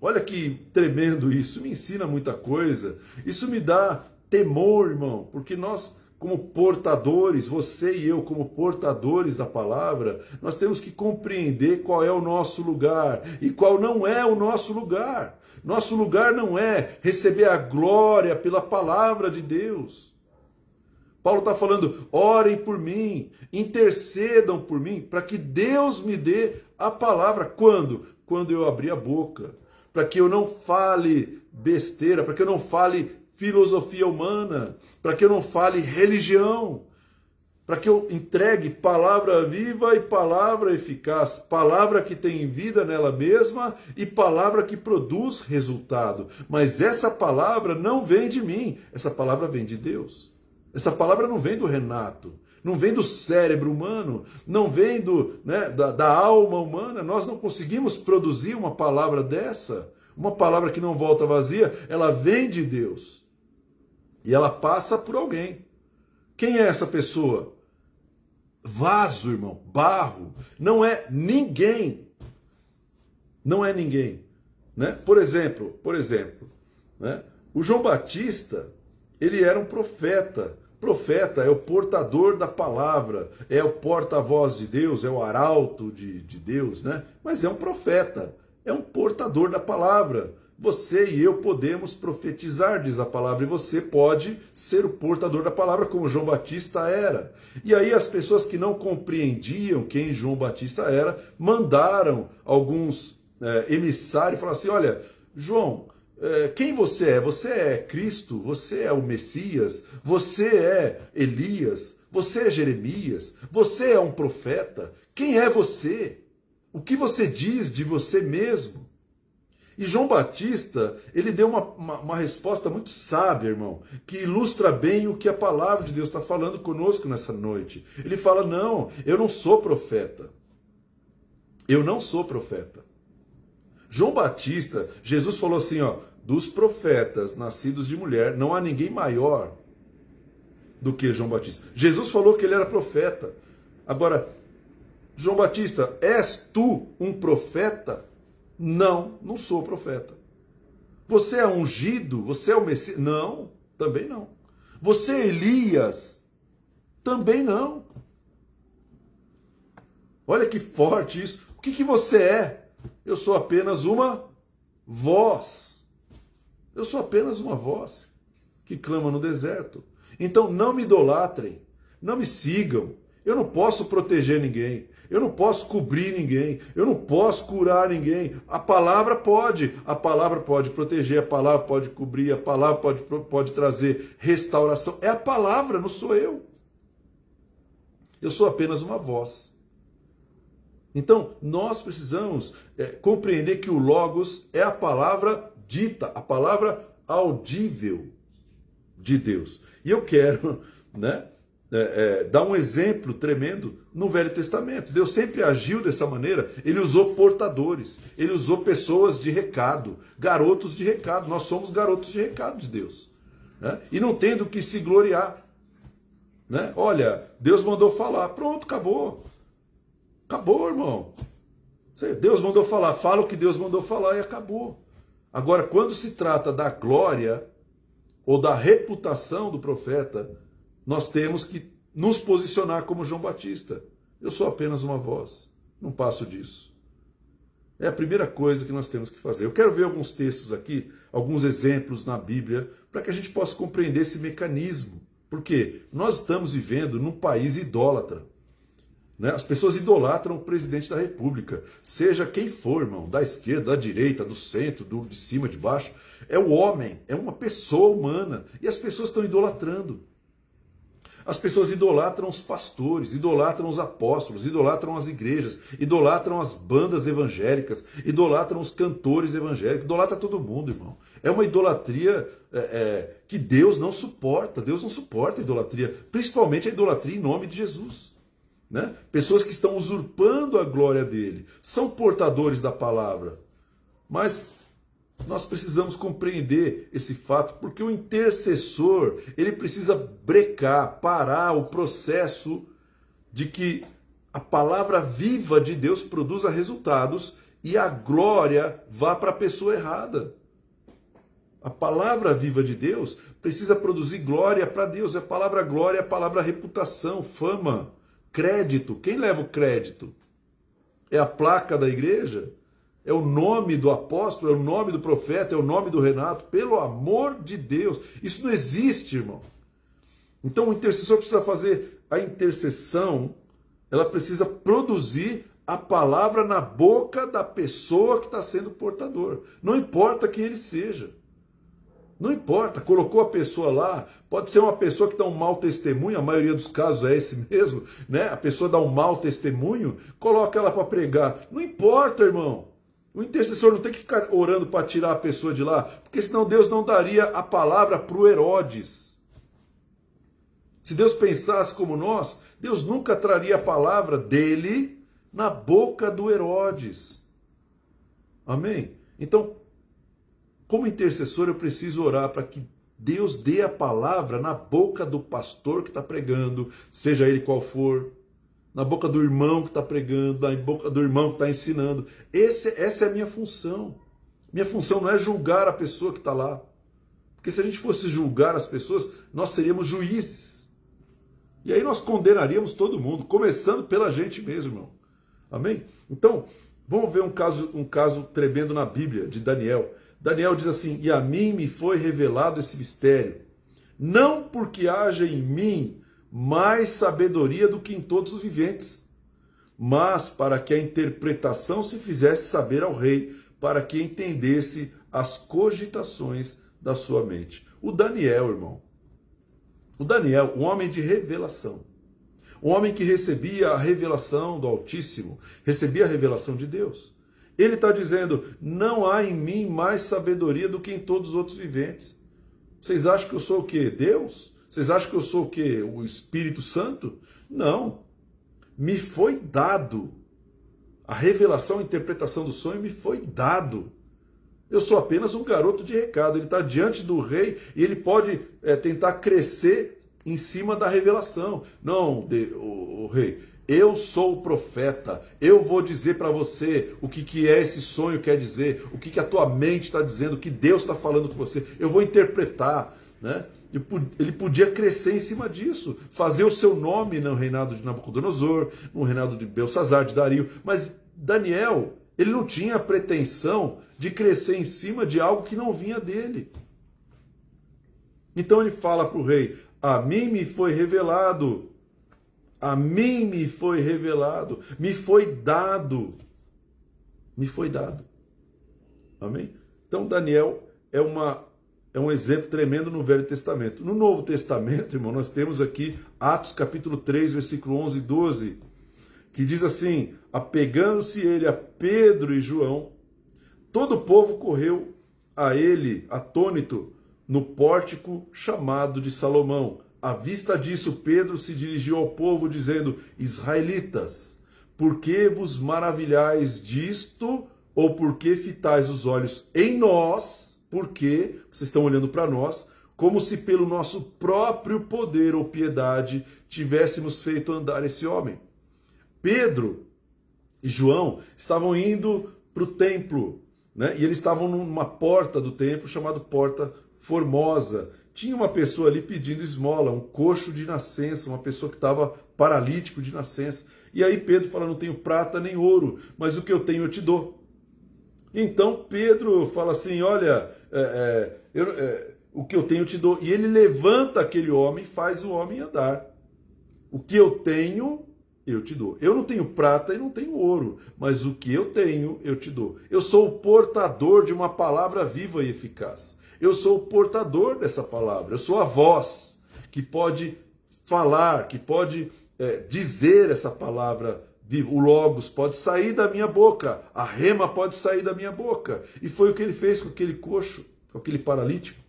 Olha que tremendo isso, me ensina muita coisa. Isso me dá temor, irmão, porque nós, como portadores, você e eu, como portadores da palavra, nós temos que compreender qual é o nosso lugar e qual não é o nosso lugar. Nosso lugar não é receber a glória pela palavra de Deus. Paulo está falando, orem por mim, intercedam por mim, para que Deus me dê a palavra. Quando? Quando eu abrir a boca. Para que eu não fale besteira, para que eu não fale filosofia humana, para que eu não fale religião, para que eu entregue palavra viva e palavra eficaz, palavra que tem vida nela mesma e palavra que produz resultado. Mas essa palavra não vem de mim, essa palavra vem de Deus. Essa palavra não vem do Renato, não vem do cérebro humano, não vem da alma humana. Nós não conseguimos produzir uma palavra dessa, uma palavra que não volta vazia. Ela vem de Deus e ela passa por alguém. Quem é essa pessoa? Vaso, irmão, barro. Não é ninguém. Não é ninguém. Né? Por exemplo, né? O João Batista, ele era um profeta. Profeta é o portador da palavra, é o porta-voz de Deus, é o arauto de Deus, né? Mas é um profeta, é um portador da palavra. Você e eu podemos profetizar, diz a palavra, e você pode ser o portador da palavra, como João Batista era. E aí as pessoas que não compreendiam quem João Batista era, mandaram alguns emissários e falaram assim, olha, João, quem você é? Você é Cristo? Você é o Messias? Você é Elias? Você é Jeremias? Você é um profeta? Quem é você? O que você diz de você mesmo? E João Batista, ele deu uma resposta muito sábia, irmão, que ilustra bem o que a palavra de Deus está falando conosco nessa noite. Ele fala, não, eu não sou profeta. Eu não sou profeta. João Batista, Jesus falou assim, ó, dos profetas nascidos de mulher, não há ninguém maior do que João Batista. Jesus falou que ele era profeta. Agora, João Batista, és tu um profeta? Não, não sou profeta. Você é ungido? Você é o Messias? Não, também não. Você é Elias? Também não. Olha que forte isso. O que você é? Eu sou apenas uma voz. Eu sou apenas uma voz que clama no deserto. Então não me idolatrem, não me sigam. Eu não posso proteger ninguém. Eu não posso cobrir ninguém. Eu não posso curar ninguém. A palavra pode proteger, a palavra pode cobrir, a palavra pode trazer restauração. É a palavra, não sou eu. Eu sou apenas uma voz. Então, nós precisamos compreender que o Logos é a palavra dita, a palavra audível de Deus. E eu quero dar um exemplo tremendo no Velho Testamento. Deus sempre agiu dessa maneira. Ele usou portadores, ele usou pessoas de recado, garotos de recado. Nós somos garotos de recado de Deus. Né? E não tem do que se gloriar. Né? Olha, Deus mandou falar, pronto, acabou. Acabou, irmão. Deus mandou falar, fala o que Deus mandou falar e acabou. Agora, quando se trata da glória ou da reputação do profeta, nós temos que nos posicionar como João Batista. Eu sou apenas uma voz, não passo disso. É a primeira coisa que nós temos que fazer. Eu quero ver alguns textos aqui, alguns exemplos na Bíblia, para que a gente possa compreender esse mecanismo. Porque nós estamos vivendo num país idólatra. As pessoas idolatram o presidente da República, seja quem for, irmão, da esquerda, da direita, do centro, de cima, de baixo. É o homem, é uma pessoa humana. E as pessoas estão idolatrando. As pessoas idolatram os pastores, idolatram os apóstolos, idolatram as igrejas, idolatram as bandas evangélicas, idolatram os cantores evangélicos, idolatram todo mundo, irmão. É uma idolatria que Deus não suporta. Deus não suporta a idolatria, principalmente a idolatria em nome de Jesus. Né? Pessoas que estão usurpando a glória dele, são portadores da palavra, mas nós precisamos compreender esse fato, porque o intercessor, ele precisa brecar, parar o processo de que a palavra viva de Deus produza resultados e a glória vá para a pessoa errada. A palavra viva de Deus precisa produzir glória para Deus. A palavra glória é a palavra reputação, fama, crédito. Quem leva o crédito? É a placa da igreja? É o nome do apóstolo? É o nome do profeta? É o nome do Renato? Pelo amor de Deus! Isso não existe, irmão. Então o intercessor precisa fazer a intercessão, ela precisa produzir a palavra na boca da pessoa que está sendo portador. Não importa quem ele seja. Não importa, colocou a pessoa lá, pode ser uma pessoa que dá um mau testemunho, a maioria dos casos é esse mesmo, né? A pessoa dá um mau testemunho, coloca ela para pregar. Não importa, irmão. O intercessor não tem que ficar orando para tirar a pessoa de lá, porque senão Deus não daria a palavra para o Herodes. Se Deus pensasse como nós, Deus nunca traria a palavra dele na boca do Herodes. Amém? Então, como intercessor, eu preciso orar para que Deus dê a palavra na boca do pastor que está pregando, seja ele qual for, na boca do irmão que está pregando, na boca do irmão que está ensinando. Essa é a minha função. Minha função não é julgar a pessoa que está lá. Porque se a gente fosse julgar as pessoas, nós seríamos juízes. E aí nós condenaríamos todo mundo, começando pela gente mesmo, irmão. Amém? Então, vamos ver um caso tremendo na Bíblia, de Daniel. Daniel diz assim: e a mim me foi revelado esse mistério, não porque haja em mim mais sabedoria do que em todos os viventes, mas para que a interpretação se fizesse saber ao rei, para que entendesse as cogitações da sua mente. O Daniel, irmão, o Daniel, um homem de revelação, um homem que recebia a revelação do Altíssimo, recebia a revelação de Deus. Ele está dizendo, não há em mim mais sabedoria do que em todos os outros viventes. Vocês acham que eu sou o quê? Deus? Vocês acham que eu sou o quê? O Espírito Santo? Não. Me foi dado. A revelação, a interpretação do sonho me foi dado. Eu sou apenas um garoto de recado. Ele está diante do rei e ele pode tentar crescer em cima da revelação. Não, o rei, eu sou o profeta, eu vou dizer para você o que é esse sonho quer dizer, o que a tua mente está dizendo, o que Deus está falando com você, eu vou interpretar, né? Ele podia crescer em cima disso, fazer o seu nome no reinado de Nabucodonosor, no reinado de Belsazar, de Dario, mas Daniel, ele não tinha a pretensão de crescer em cima de algo que não vinha dele. Então ele fala para o rei, a mim me foi revelado, a mim me foi revelado, me foi dado. Me foi dado. Amém? Então Daniel é um exemplo tremendo no Velho Testamento. No Novo Testamento, irmão, nós temos aqui Atos capítulo 3, versículo 11 e 12, que diz assim, apegando-se ele a Pedro e João, todo o povo correu a ele, atônito, no pórtico chamado de Salomão. À vista disso, Pedro se dirigiu ao povo, dizendo, israelitas, por que vos maravilhais disto, ou por que fitais os olhos em nós, porque vocês estão olhando para nós, como se pelo nosso próprio poder ou piedade tivéssemos feito andar esse homem. Pedro e João estavam indo para o templo, né? E eles estavam numa porta do templo chamada Porta Formosa. Tinha uma pessoa ali pedindo esmola, um coxo de nascença, uma pessoa que estava paralítico de nascença. E aí Pedro fala, não tenho prata nem ouro, mas o que eu tenho eu te dou. Então Pedro fala assim, olha, o que eu tenho eu te dou. E ele levanta aquele homem e faz o homem andar. O que eu tenho eu te dou. Eu não tenho prata e não tenho ouro, mas o que eu tenho eu te dou. Eu sou o portador de uma palavra viva e eficaz. Eu sou o portador dessa palavra, eu sou a voz que pode falar, que pode dizer essa palavra viva. O Logos pode sair da minha boca, a rema pode sair da minha boca. E foi o que ele fez com aquele coxo, com aquele paralítico.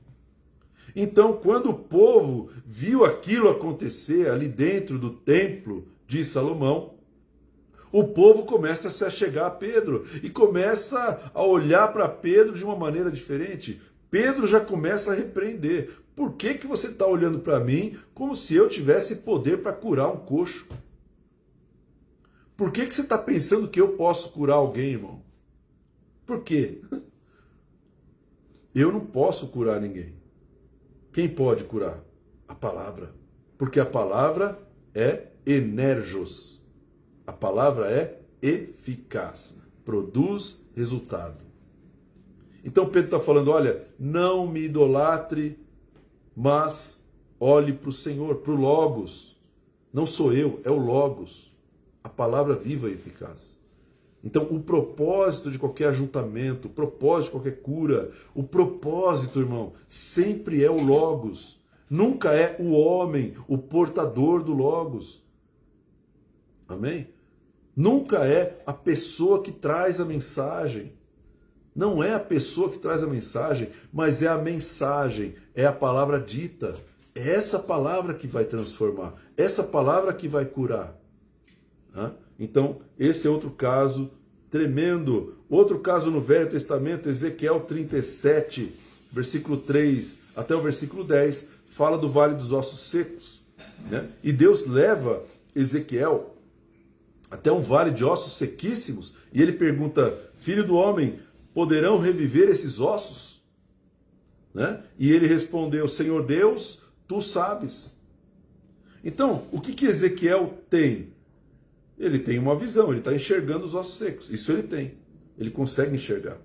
Então, quando o povo viu aquilo acontecer ali dentro do templo de Salomão, o povo começa a se achegar a Pedro e começa a olhar para Pedro de uma maneira diferente. Pedro já começa a repreender. Por que você está olhando para mim como se eu tivesse poder para curar um coxo? Por que você está pensando que eu posso curar alguém, irmão? Por quê? Eu não posso curar ninguém. Quem pode curar? A palavra. Porque a palavra é energos. A palavra é eficaz. Produz resultado. Então Pedro está falando, olha, não me idolatre, mas olhe para o Senhor, para o Logos. Não sou eu, é o Logos. A palavra viva e eficaz. Então, o propósito de qualquer ajuntamento, o propósito de qualquer cura, o propósito, irmão, sempre é o Logos. Nunca é o homem, o portador do Logos. Amém? Nunca é a pessoa que traz a mensagem. Não é a pessoa que traz a mensagem, mas é a mensagem, é a palavra dita. É essa palavra que vai transformar, essa palavra que vai curar. Então, esse é outro caso tremendo. Outro caso no Velho Testamento, Ezequiel 37, versículo 3 até o versículo 10, fala do Vale dos Ossos Secos. Né? E Deus leva Ezequiel até um vale de ossos sequíssimos, e ele pergunta, filho do homem, poderão reviver esses ossos? Né? E ele respondeu, Senhor Deus, tu sabes. Então, o que Ezequiel tem? Ele tem uma visão, ele está enxergando os ossos secos. Isso ele tem. Ele consegue enxergar.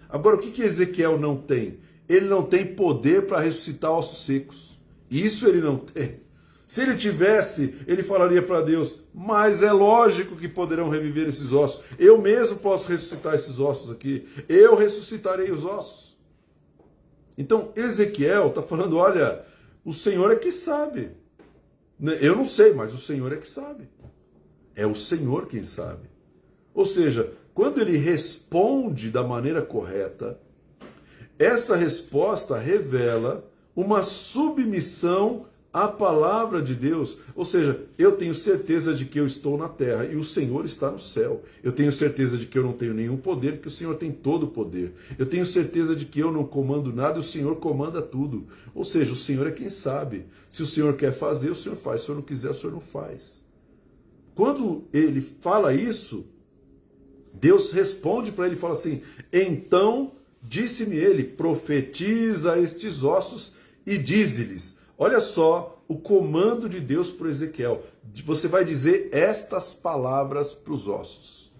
Agora, o que Ezequiel não tem? Ele não tem poder para ressuscitar ossos secos. Isso ele não tem. Se ele tivesse, ele falaria para Deus, mas é lógico que poderão reviver esses ossos. Eu mesmo posso ressuscitar esses ossos aqui. Eu ressuscitarei os ossos. Então, Ezequiel está falando, olha, o Senhor é que sabe. Eu não sei, mas o Senhor é que sabe. É o Senhor quem sabe. Ou seja, quando ele responde da maneira correta, essa resposta revela uma submissão à palavra de Deus. Ou seja, eu tenho certeza de que eu estou na terra e o Senhor está no céu. Eu tenho certeza de que eu não tenho nenhum poder, porque o Senhor tem todo o poder. Eu tenho certeza de que eu não comando nada e o Senhor comanda tudo. Ou seja, o Senhor é quem sabe. Se o Senhor quer fazer, o Senhor faz. Se o Senhor não quiser, o Senhor não faz. Quando ele fala isso, Deus responde para ele e fala assim, então disse-me ele, profetiza a estes ossos e dize-lhes. Olha só o comando de Deus para Ezequiel. Você vai dizer estas palavras para os ossos.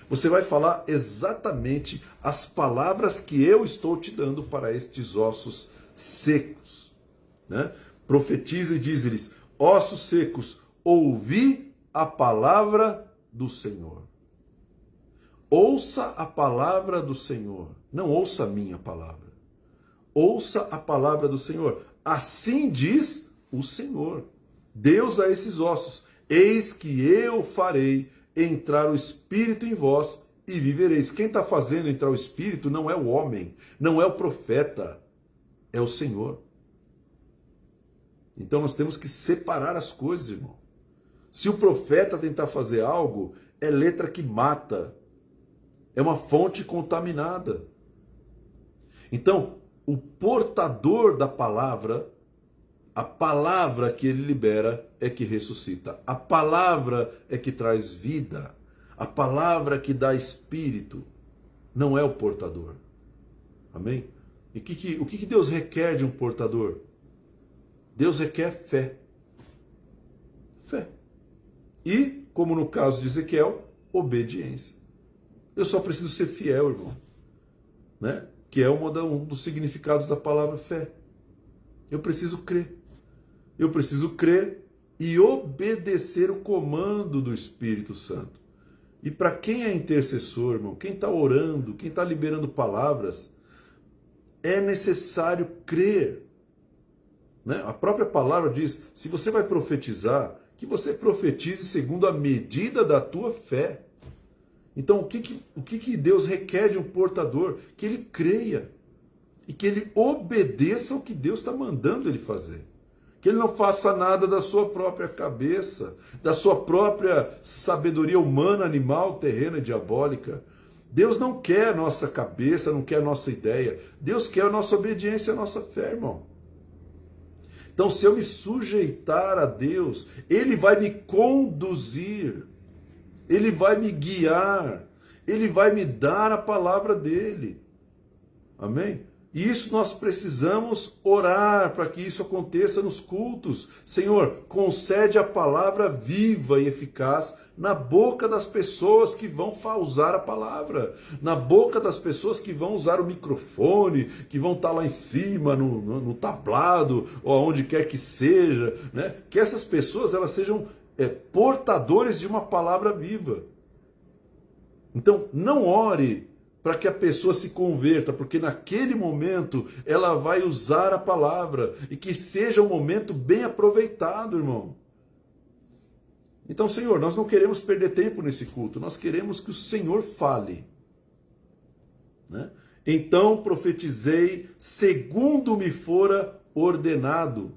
Você vai falar exatamente as palavras que eu estou te dando para estes ossos secos. Né? Profetiza e dize-lhes, ossos secos, ouvi a palavra do Senhor. Ouça a palavra do Senhor. Não ouça a minha palavra. Ouça a palavra do Senhor. Assim diz o Senhor, Deus a esses ossos, eis que eu farei entrar o Espírito em vós e vivereis. Quem está fazendo entrar o Espírito não é o homem, não é o profeta, é o Senhor. Então nós temos que separar as coisas, irmão. Se o profeta tentar fazer algo, é letra que mata, é uma fonte contaminada. Então, o portador da palavra, a palavra que ele libera é que ressuscita. A palavra é que traz vida. A palavra que dá espírito. Não é o portador. Amém? E o que Deus requer de um portador? Deus requer fé. Fé. E, como no caso de Ezequiel, obediência. Eu só preciso ser fiel, irmão. Né? Que é um dos significados da palavra fé. Eu preciso crer. Eu preciso crer e obedecer o comando do Espírito Santo. E para quem é intercessor, irmão, quem está orando, quem está liberando palavras, é necessário crer. Né? A própria palavra diz, se você vai profetizar, que você profetize segundo a medida da tua fé. Então, o que Deus requer de um portador? Que ele creia e que ele obedeça ao que Deus está mandando ele fazer. Que ele não faça nada da sua própria cabeça, da sua própria sabedoria humana, animal, terrena e diabólica. Deus não quer a nossa cabeça, não quer a nossa ideia. Deus quer a nossa obediência, a nossa fé, irmão. Então, se eu me sujeitar a Deus, Ele vai me conduzir. Ele vai me guiar, Ele vai me dar a palavra dele. Amém? E isso nós precisamos orar para que isso aconteça nos cultos. Senhor, concede a palavra viva e eficaz na boca das pessoas que vão usar a palavra, na boca das pessoas que vão usar o microfone, que vão estar lá em cima, no tablado, ou aonde quer que seja, né? Que essas pessoas elas sejam portadores de uma palavra viva. Então, não ore para que a pessoa se converta, porque naquele momento ela vai usar a palavra, e que seja um momento bem aproveitado, irmão. Então, Senhor, nós não queremos perder tempo nesse culto, nós queremos que o Senhor fale, né? Então profetizei segundo me fora ordenado.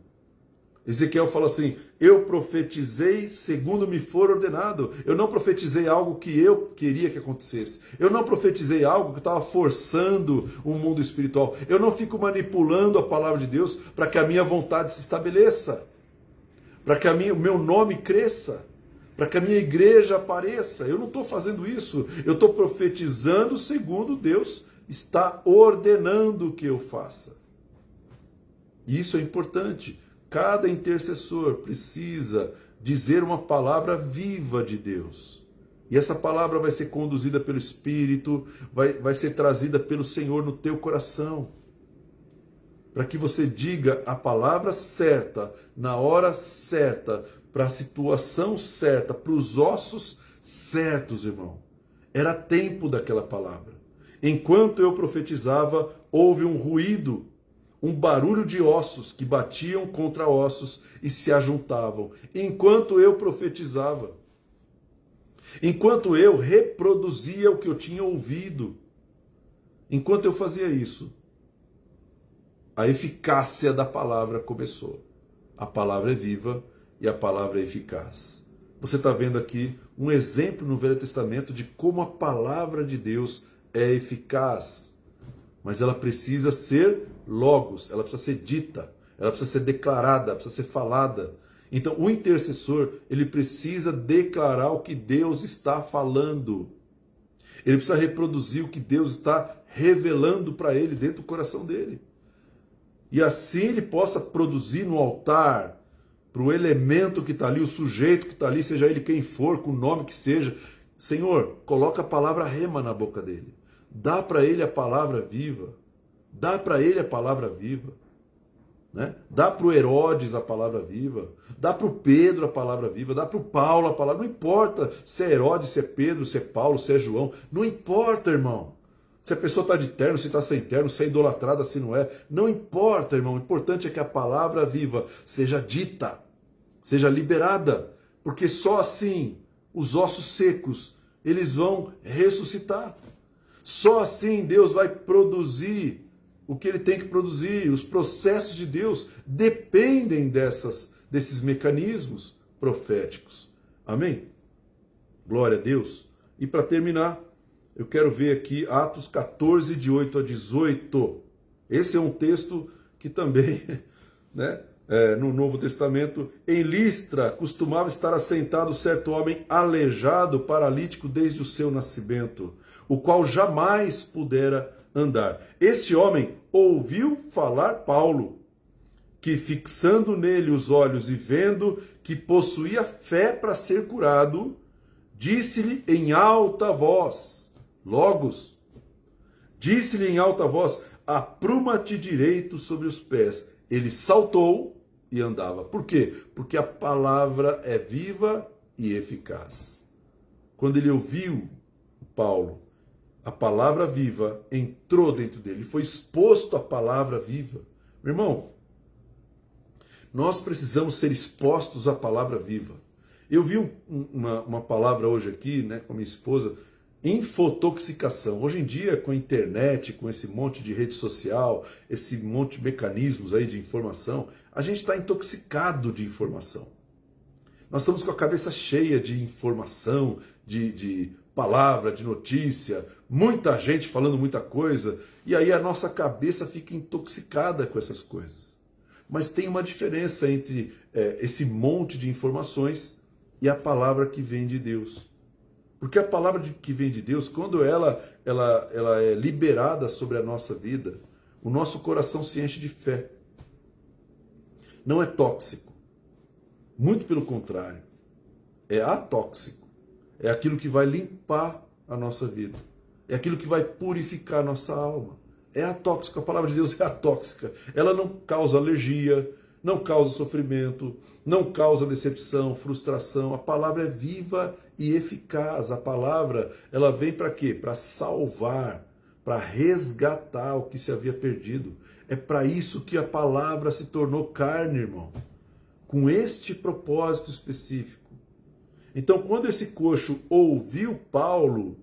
Ezequiel fala assim, eu profetizei segundo me for ordenado. Eu não profetizei algo que eu queria que acontecesse. Eu não profetizei algo que estava forçando o mundo espiritual. Eu não fico manipulando a palavra de Deus para que a minha vontade se estabeleça, para que o meu nome cresça, para que a minha igreja apareça. Eu não estou fazendo isso. Eu estou profetizando segundo Deus está ordenando que eu faça. E isso é importante. Cada intercessor precisa dizer uma palavra viva de Deus. E essa palavra vai ser conduzida pelo Espírito, vai ser trazida pelo Senhor no teu coração. Para que você diga a palavra certa, na hora certa, para a situação certa, para os ossos certos, irmão. Era tempo daquela palavra. Enquanto eu profetizava, houve um ruído, um barulho de ossos que batiam contra ossos e se ajuntavam, enquanto eu profetizava, enquanto eu reproduzia o que eu tinha ouvido. Enquanto eu fazia isso, a eficácia da palavra começou. A palavra é viva e a palavra é eficaz. Você está vendo aqui um exemplo no Velho Testamento de como a palavra de Deus é eficaz, mas ela precisa ser logos, ela precisa ser dita, ela precisa ser declarada, precisa ser falada. Então o intercessor, ele precisa declarar o que Deus está falando. Ele precisa reproduzir o que Deus está revelando para ele dentro do coração dele. E assim ele possa produzir no altar, para o elemento que está ali, o sujeito que está ali, seja ele quem for, com o nome que seja, Senhor, coloca a palavra rema na boca dele. Dá para ele a palavra viva. Dá para ele a palavra viva, né? Dá para o Herodes a palavra viva, dá para o Pedro a palavra viva, dá para o Paulo a palavra. Não importa se é Herodes, se é Pedro, se é Paulo, se é João. Não importa, irmão. Se a pessoa está de terno, se está sem terno, se é idolatrada, se não é. Não importa, irmão. O importante é que a palavra viva seja dita, seja liberada. Porque só assim os ossos secos eles vão ressuscitar. Só assim Deus vai produzir o que ele tem que produzir. Os processos de Deus dependem desses mecanismos proféticos. Amém? Glória a Deus. E para terminar, eu quero ver aqui Atos 14, de 8 a 18. Esse é um texto que também, né, no Novo Testamento, em Listra costumava estar assentado certo homem aleijado, paralítico desde o seu nascimento, o qual jamais pudera andar. Este homem ouviu falar Paulo, que fixando nele os olhos e vendo que possuía fé para ser curado, disse-lhe em alta voz, Logos, disse-lhe em alta voz, apruma-te direito sobre os pés. Ele saltou e andava. Por quê? Porque a palavra é viva e eficaz. Quando ele ouviu Paulo, a palavra viva entrou dentro dele, foi exposto à palavra viva. Meu irmão, nós precisamos ser expostos à palavra viva. Eu vi uma palavra hoje aqui, né, com a minha esposa, infotoxicação. Hoje em dia, com a internet, com esse monte de rede social, esse monte de mecanismos aí de informação, a gente está intoxicado de informação. Nós estamos com a cabeça cheia de informação, de palavra, de notícia, muita gente falando muita coisa, e aí a nossa cabeça fica intoxicada com essas coisas. Mas tem uma diferença entre esse monte de informações e a palavra que vem de Deus. Porque a palavra que vem de Deus, quando ela é liberada sobre a nossa vida, o nosso coração se enche de fé. Não é tóxico. Muito pelo contrário. É atóxico. É aquilo que vai limpar a nossa vida. É aquilo que vai purificar a nossa alma. É atóxico. A palavra de Deus é atóxica. Ela não causa alergia, não causa sofrimento, não causa decepção, frustração. A palavra é viva e eficaz. A palavra, ela vem para quê? Para salvar, para resgatar o que se havia perdido. É para isso que a palavra se tornou carne, irmão. Com este propósito específico. Então, quando esse coxo ouviu Paulo,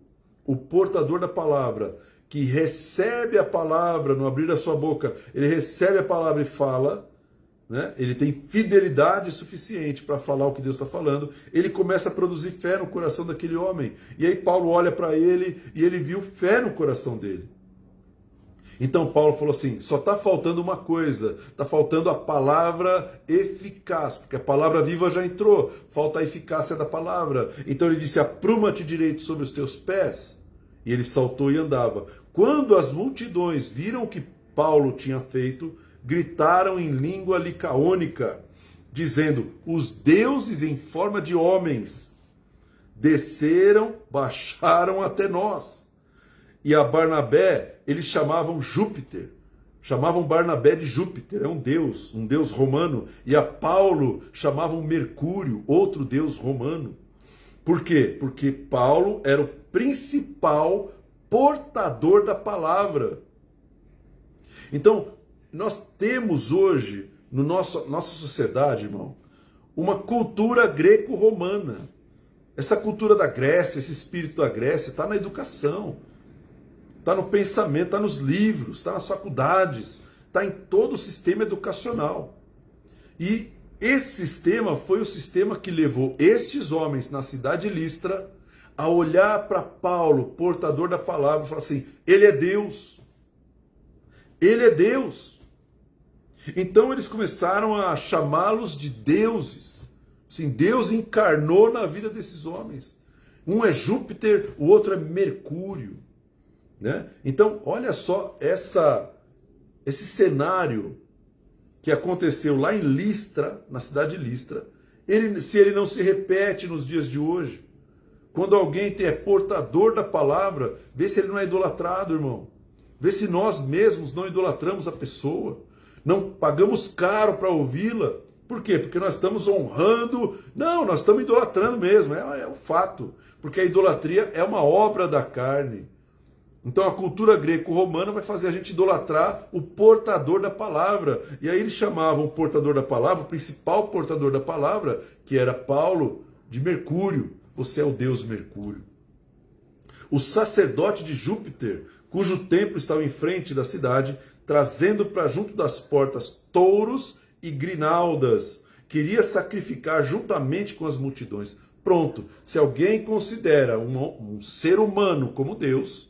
o portador da palavra, que recebe a palavra no abrir da sua boca, ele recebe a palavra e fala, né? Ele tem fidelidade suficiente para falar o que Deus está falando, ele começa a produzir fé no coração daquele homem. E aí Paulo olha para ele e ele viu fé no coração dele. Então Paulo falou assim, só está faltando uma coisa, está faltando a palavra eficaz, porque a palavra viva já entrou, falta a eficácia da palavra. Então ele disse, apruma-te direito sobre os teus pés. E ele saltou e andava. Quando as multidões viram o que Paulo tinha feito, gritaram em língua licaônica, dizendo, os deuses em forma de homens desceram, baixaram até nós. E a Barnabé, eles chamavam Júpiter, chamavam Barnabé de Júpiter, é um deus romano, e a Paulo chamavam Mercúrio, outro deus romano. Por quê? Porque Paulo era o principal portador da palavra. Então, nós temos hoje, na nossa sociedade, irmão, uma cultura greco-romana. Essa cultura da Grécia, esse espírito da Grécia, está na educação, está no pensamento, está nos livros, está nas faculdades, está em todo o sistema educacional. E esse sistema foi o sistema que levou estes homens na cidade de Listra a olhar para Paulo, portador da palavra, e falar assim, ele é Deus. Ele é Deus. Então eles começaram a chamá-los de deuses. Assim, Deus encarnou na vida desses homens. Um é Júpiter, o outro é Mercúrio. Né? Então, olha só esse cenário que aconteceu lá em Listra, na cidade de Listra, se ele não se repete nos dias de hoje. Quando alguém é portador da palavra, vê se ele não é idolatrado, irmão. Vê se nós mesmos não idolatramos a pessoa. Não pagamos caro para ouvi-la. Por quê? Porque nós estamos honrando. Não, nós estamos idolatrando mesmo. É um fato. Porque a idolatria é uma obra da carne. Então a cultura greco-romana vai fazer a gente idolatrar o portador da palavra. E aí eles chamavam o portador da palavra, o principal portador da palavra, que era Paulo, de Mercúrio. Você é o deus Mercúrio. O sacerdote de Júpiter, cujo templo estava em frente da cidade, trazendo para junto das portas touros e grinaldas, queria sacrificar juntamente com as multidões. Pronto, se alguém considera um ser humano como Deus,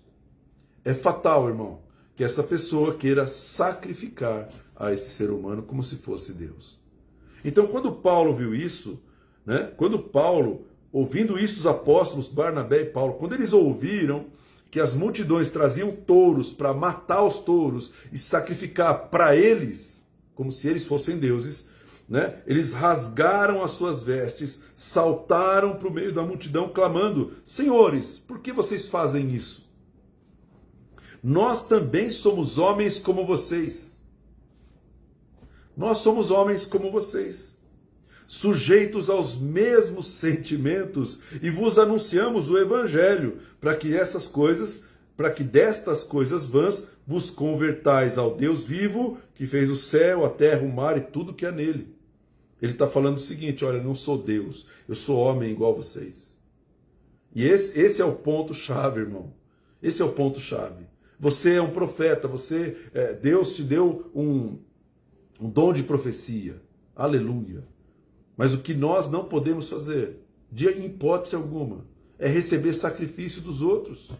é fatal, irmão, que essa pessoa queira sacrificar a esse ser humano como se fosse Deus. Então, quando Paulo viu isso, né, quando Paulo, ouvindo isso, os apóstolos Barnabé e Paulo, quando eles ouviram que as multidões traziam touros para matar os touros e sacrificar para eles, como se eles fossem deuses, né, eles rasgaram as suas vestes, saltaram para o meio da multidão, clamando, senhores, por que vocês fazem isso? Nós também somos homens como vocês. Nós somos homens como vocês, sujeitos aos mesmos sentimentos, e vos anunciamos o evangelho, para que destas coisas vãs vos convertais ao Deus vivo, que fez o céu, a terra, o mar e tudo que há nele. Ele está falando o seguinte, olha, eu não sou Deus, eu sou homem igual a vocês. E esse é o ponto-chave, irmão. Esse é o ponto-chave. Você é um profeta, Deus te deu um dom de profecia. Aleluia. Mas o que nós não podemos fazer, de hipótese alguma, é receber sacrifício dos outros.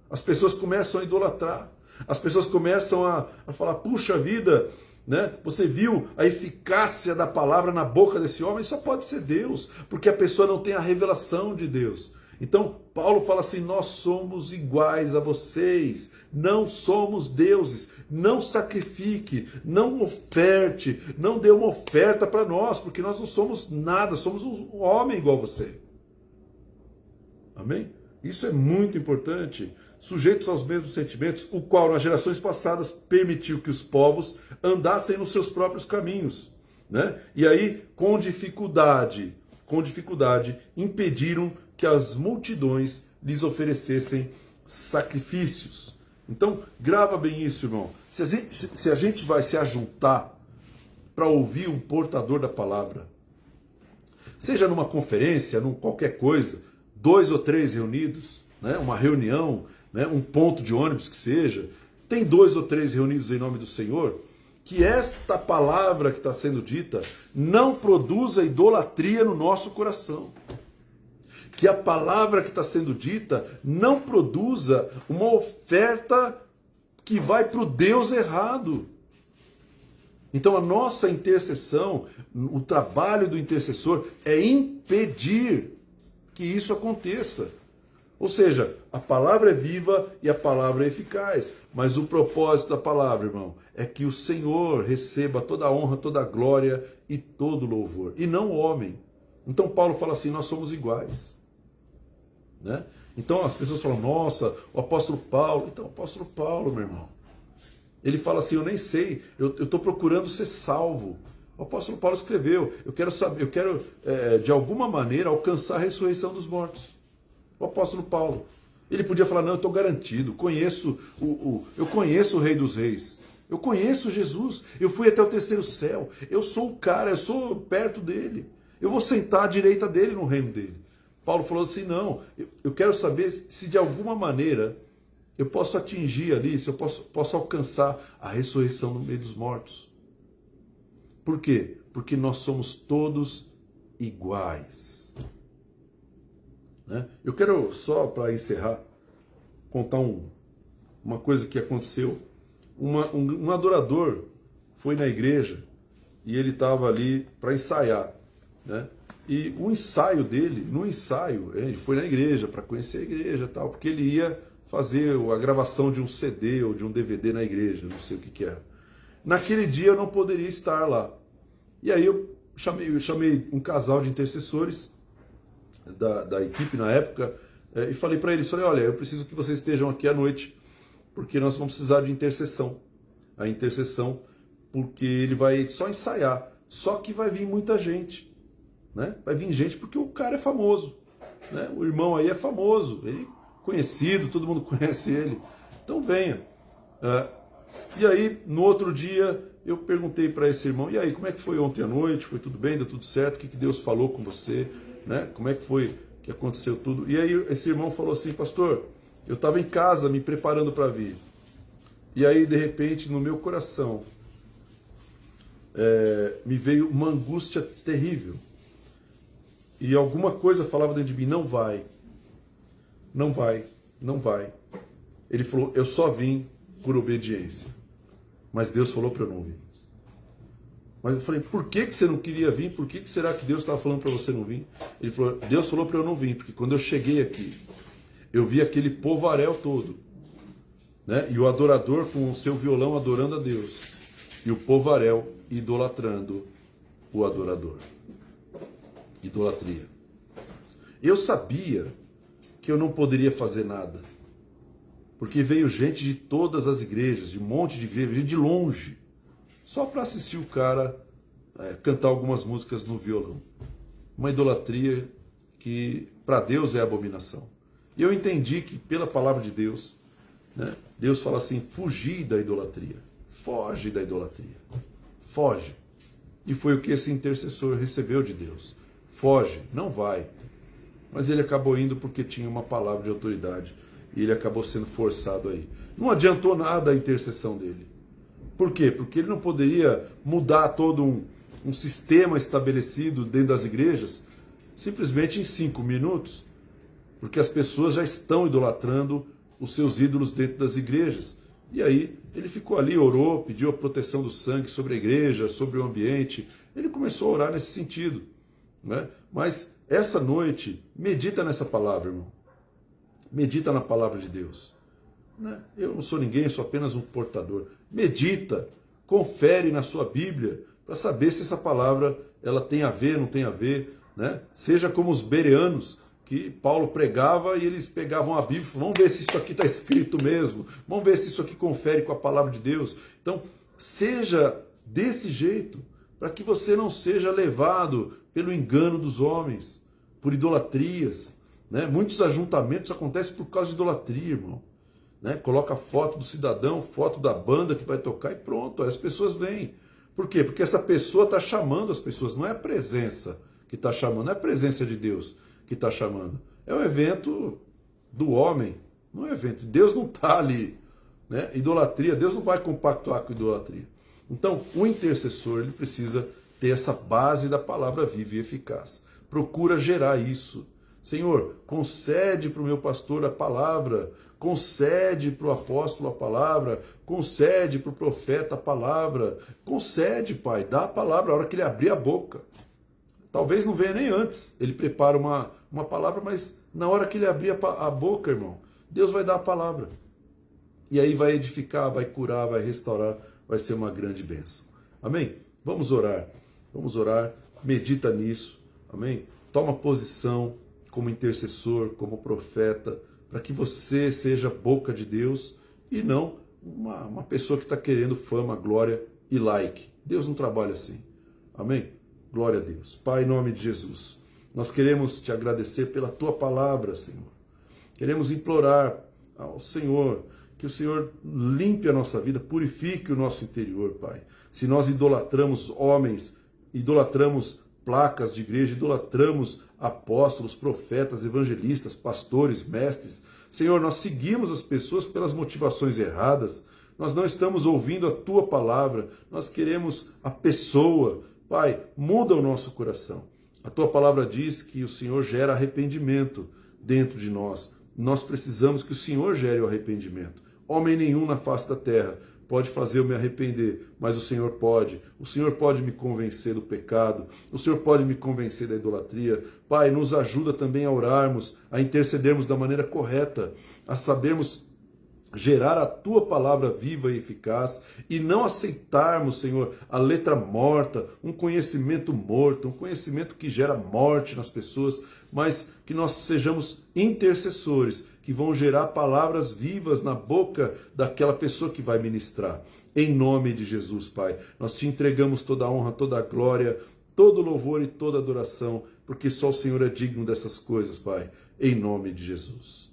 As pessoas começam a idolatrar. As pessoas começam a falar, puxa vida, né? Você viu a eficácia da palavra na boca desse homem? Só pode ser Deus, porque a pessoa não tem a revelação de Deus. Então, Paulo fala assim, nós somos iguais a vocês, não somos deuses, não sacrifique, não oferte, não dê uma oferta para nós, porque nós não somos nada, somos um homem igual a você. Amém? Isso é muito importante. Sujeitos aos mesmos sentimentos, o qual nas gerações passadas permitiu que os povos andassem nos seus próprios caminhos, né? E aí, com dificuldade, impediram que as multidões lhes sacrifícios. Então, grava bem isso, irmão. Se a gente vai se ajuntar para ouvir um portador da palavra, seja numa conferência, num qualquer coisa, 2 ou 3 reunidos, né, uma reunião, né, um ponto de ônibus que seja, tem 2 ou 3 reunidos em nome do Senhor, que esta palavra que está sendo dita não produza idolatria no nosso coração. Que a palavra que está sendo dita não produza uma oferta que vai para o Deus errado. Então a nossa intercessão, o trabalho do intercessor é impedir que isso aconteça. Ou seja, a palavra é viva e a palavra é eficaz. Mas o propósito da palavra, irmão, é que o Senhor receba toda a honra, toda a glória e todo o louvor. E não o homem. Então Paulo fala assim, nós somos iguais. Né? Então as pessoas falam, nossa, o apóstolo Paulo. Então o apóstolo Paulo, meu irmão, ele fala assim, eu nem sei, eu estou procurando ser salvo. O apóstolo Paulo escreveu, eu quero de alguma maneira alcançar a ressurreição dos mortos. O apóstolo Paulo, ele podia falar, não, eu estou garantido, eu conheço o Rei dos Reis, eu conheço Jesus, eu fui até o 3º céu, eu sou o cara, eu sou perto dele, eu vou sentar à direita dele no reino dele. Paulo falou assim, não, eu quero saber se de alguma maneira eu posso atingir ali, se eu posso alcançar a ressurreição no meio dos mortos. Por quê? Porque nós somos todos iguais. Né? Eu quero só, para encerrar, contar uma coisa que aconteceu. Um adorador foi na igreja e ele estava ali para ensaiar, né? E o ensaio dele, ele foi na igreja para conhecer a igreja e tal, porque ele ia fazer a gravação de um CD ou de um DVD na igreja, não sei o que era. Naquele dia eu não poderia estar lá. E aí eu chamei um casal de intercessores da equipe na época e falei para eles, olha, eu preciso que vocês estejam aqui à noite, porque nós vamos precisar de intercessão. A intercessão, porque ele vai só ensaiar, só que vai vir muita gente. Né? Vai vir gente porque o cara é famoso, né? O irmão aí é famoso, ele é conhecido, todo mundo conhece ele, então venha. E aí no outro dia eu perguntei para esse irmão, e aí, como é que foi ontem à noite, foi tudo bem, deu tudo certo, o que Deus falou com você, né? Como é que foi que aconteceu tudo? E aí esse irmão falou assim, pastor, eu estava em casa me preparando para vir, e aí de repente no meu coração me veio uma angústia terrível. E alguma coisa falava dentro de mim, não vai. Ele falou, eu só vim por obediência. Mas Deus falou para eu não vir. Mas eu falei, por que você não queria vir? Por que será que Deus estava falando para você não vir? Ele falou, Deus falou para eu não vir, porque quando eu cheguei aqui, eu vi aquele povaréu todo, né? E o adorador com o seu violão adorando a Deus. E o povaréu idolatrando o adorador. Idolatria. Eu sabia que eu não poderia fazer nada, porque veio gente de todas as igrejas, de um monte de igrejas, gente de longe, só para assistir o cara cantar algumas músicas no violão. Uma idolatria que para Deus é abominação. E eu entendi que pela palavra de Deus, né, Deus fala assim, fugir da idolatria, foge da idolatria, foge. E foi o que esse intercessor recebeu de Deus. Foge, não vai. Mas ele acabou indo porque tinha uma palavra de autoridade. E ele acabou sendo forçado aí. Não adiantou nada a intercessão dele. Por quê? Porque ele não poderia mudar todo um sistema estabelecido dentro das igrejas simplesmente em 5 minutos. Porque as pessoas já estão idolatrando os seus ídolos dentro das igrejas. E aí ele ficou ali, orou, pediu a proteção do sangue sobre a igreja, sobre o ambiente. Ele começou a orar nesse sentido. né? Mas essa noite, medita nessa palavra, irmão. Medita na palavra de Deus. Né? Eu não sou ninguém, sou apenas um portador. Medita, confere na sua Bíblia para saber se essa palavra ela tem a ver, não tem a ver. Né? Seja como os bereanos, que Paulo pregava e eles pegavam a Bíblia e falavam, vamos ver se isso aqui está escrito mesmo, vamos ver se isso aqui confere com a palavra de Deus. Então, seja desse jeito, para que você não seja levado pelo engano dos homens, por idolatrias. Né? Muitos ajuntamentos acontecem por causa de idolatria, irmão. Né? Coloca a foto do cidadão, foto da banda que vai tocar e pronto, aí as pessoas vêm. Por quê? Porque essa pessoa está chamando as pessoas, não é a presença que está chamando, não é a presença de Deus que está chamando. É um evento do homem, não é um evento. Deus não está ali. Né? Idolatria, Deus não vai compactuar com idolatria. Então, o intercessor ele precisa ter essa base da palavra viva e eficaz. Procura gerar isso. Senhor, concede para o meu pastor a palavra, concede para o apóstolo a palavra, concede para o profeta a palavra, concede, Pai, dá a palavra a hora que ele abrir a boca. Talvez não venha nem antes, ele prepara uma palavra, mas na hora que ele abrir a boca, irmão, Deus vai dar a palavra. E aí vai edificar, vai curar, vai restaurar, vai ser uma grande bênção. Amém? Vamos orar, medita nisso, amém? Toma posição como intercessor, como profeta, para que você seja boca de Deus e não uma pessoa que está querendo fama, glória e like. Deus não trabalha assim. Amém? Glória a Deus. Pai, em nome de Jesus, nós queremos te agradecer pela tua palavra, Senhor. Queremos implorar ao Senhor que o Senhor limpe a nossa vida, purifique o nosso interior, Pai. Se nós idolatramos homens, idolatramos placas de igreja, idolatramos apóstolos, profetas, evangelistas, pastores, mestres, Senhor, nós seguimos as pessoas pelas motivações erradas, nós não estamos ouvindo a tua palavra, nós queremos a pessoa. Pai, muda o nosso coração. A tua palavra diz que o Senhor gera arrependimento dentro de nós. Nós precisamos que o Senhor gere o arrependimento. Homem nenhum na face da terra pode fazer eu me arrepender, mas o Senhor pode. O Senhor pode me convencer do pecado. O Senhor pode me convencer da idolatria. Pai, nos ajuda também a orarmos, a intercedermos da maneira correta, a sabermos gerar a tua palavra viva e eficaz e não aceitarmos, Senhor, a letra morta, um conhecimento morto, um conhecimento que gera morte nas pessoas, mas que nós sejamos intercessores que vão gerar palavras vivas na boca daquela pessoa que vai ministrar. Em nome de Jesus, Pai, nós te entregamos toda a honra, toda a glória, todo o louvor e toda a adoração, porque só o Senhor é digno dessas coisas, Pai, em nome de Jesus.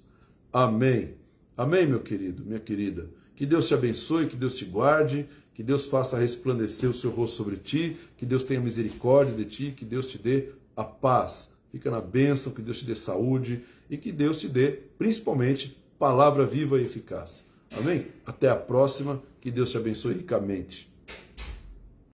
Amém. Amém, meu querido, minha querida. Que Deus te abençoe, que Deus te guarde, que Deus faça resplandecer o seu rosto sobre ti, que Deus tenha misericórdia de ti, que Deus te dê a paz. Fica na bênção, que Deus te dê saúde e que Deus te dê, principalmente, palavra viva e eficaz. Amém? Até a próxima, que Deus te abençoe ricamente.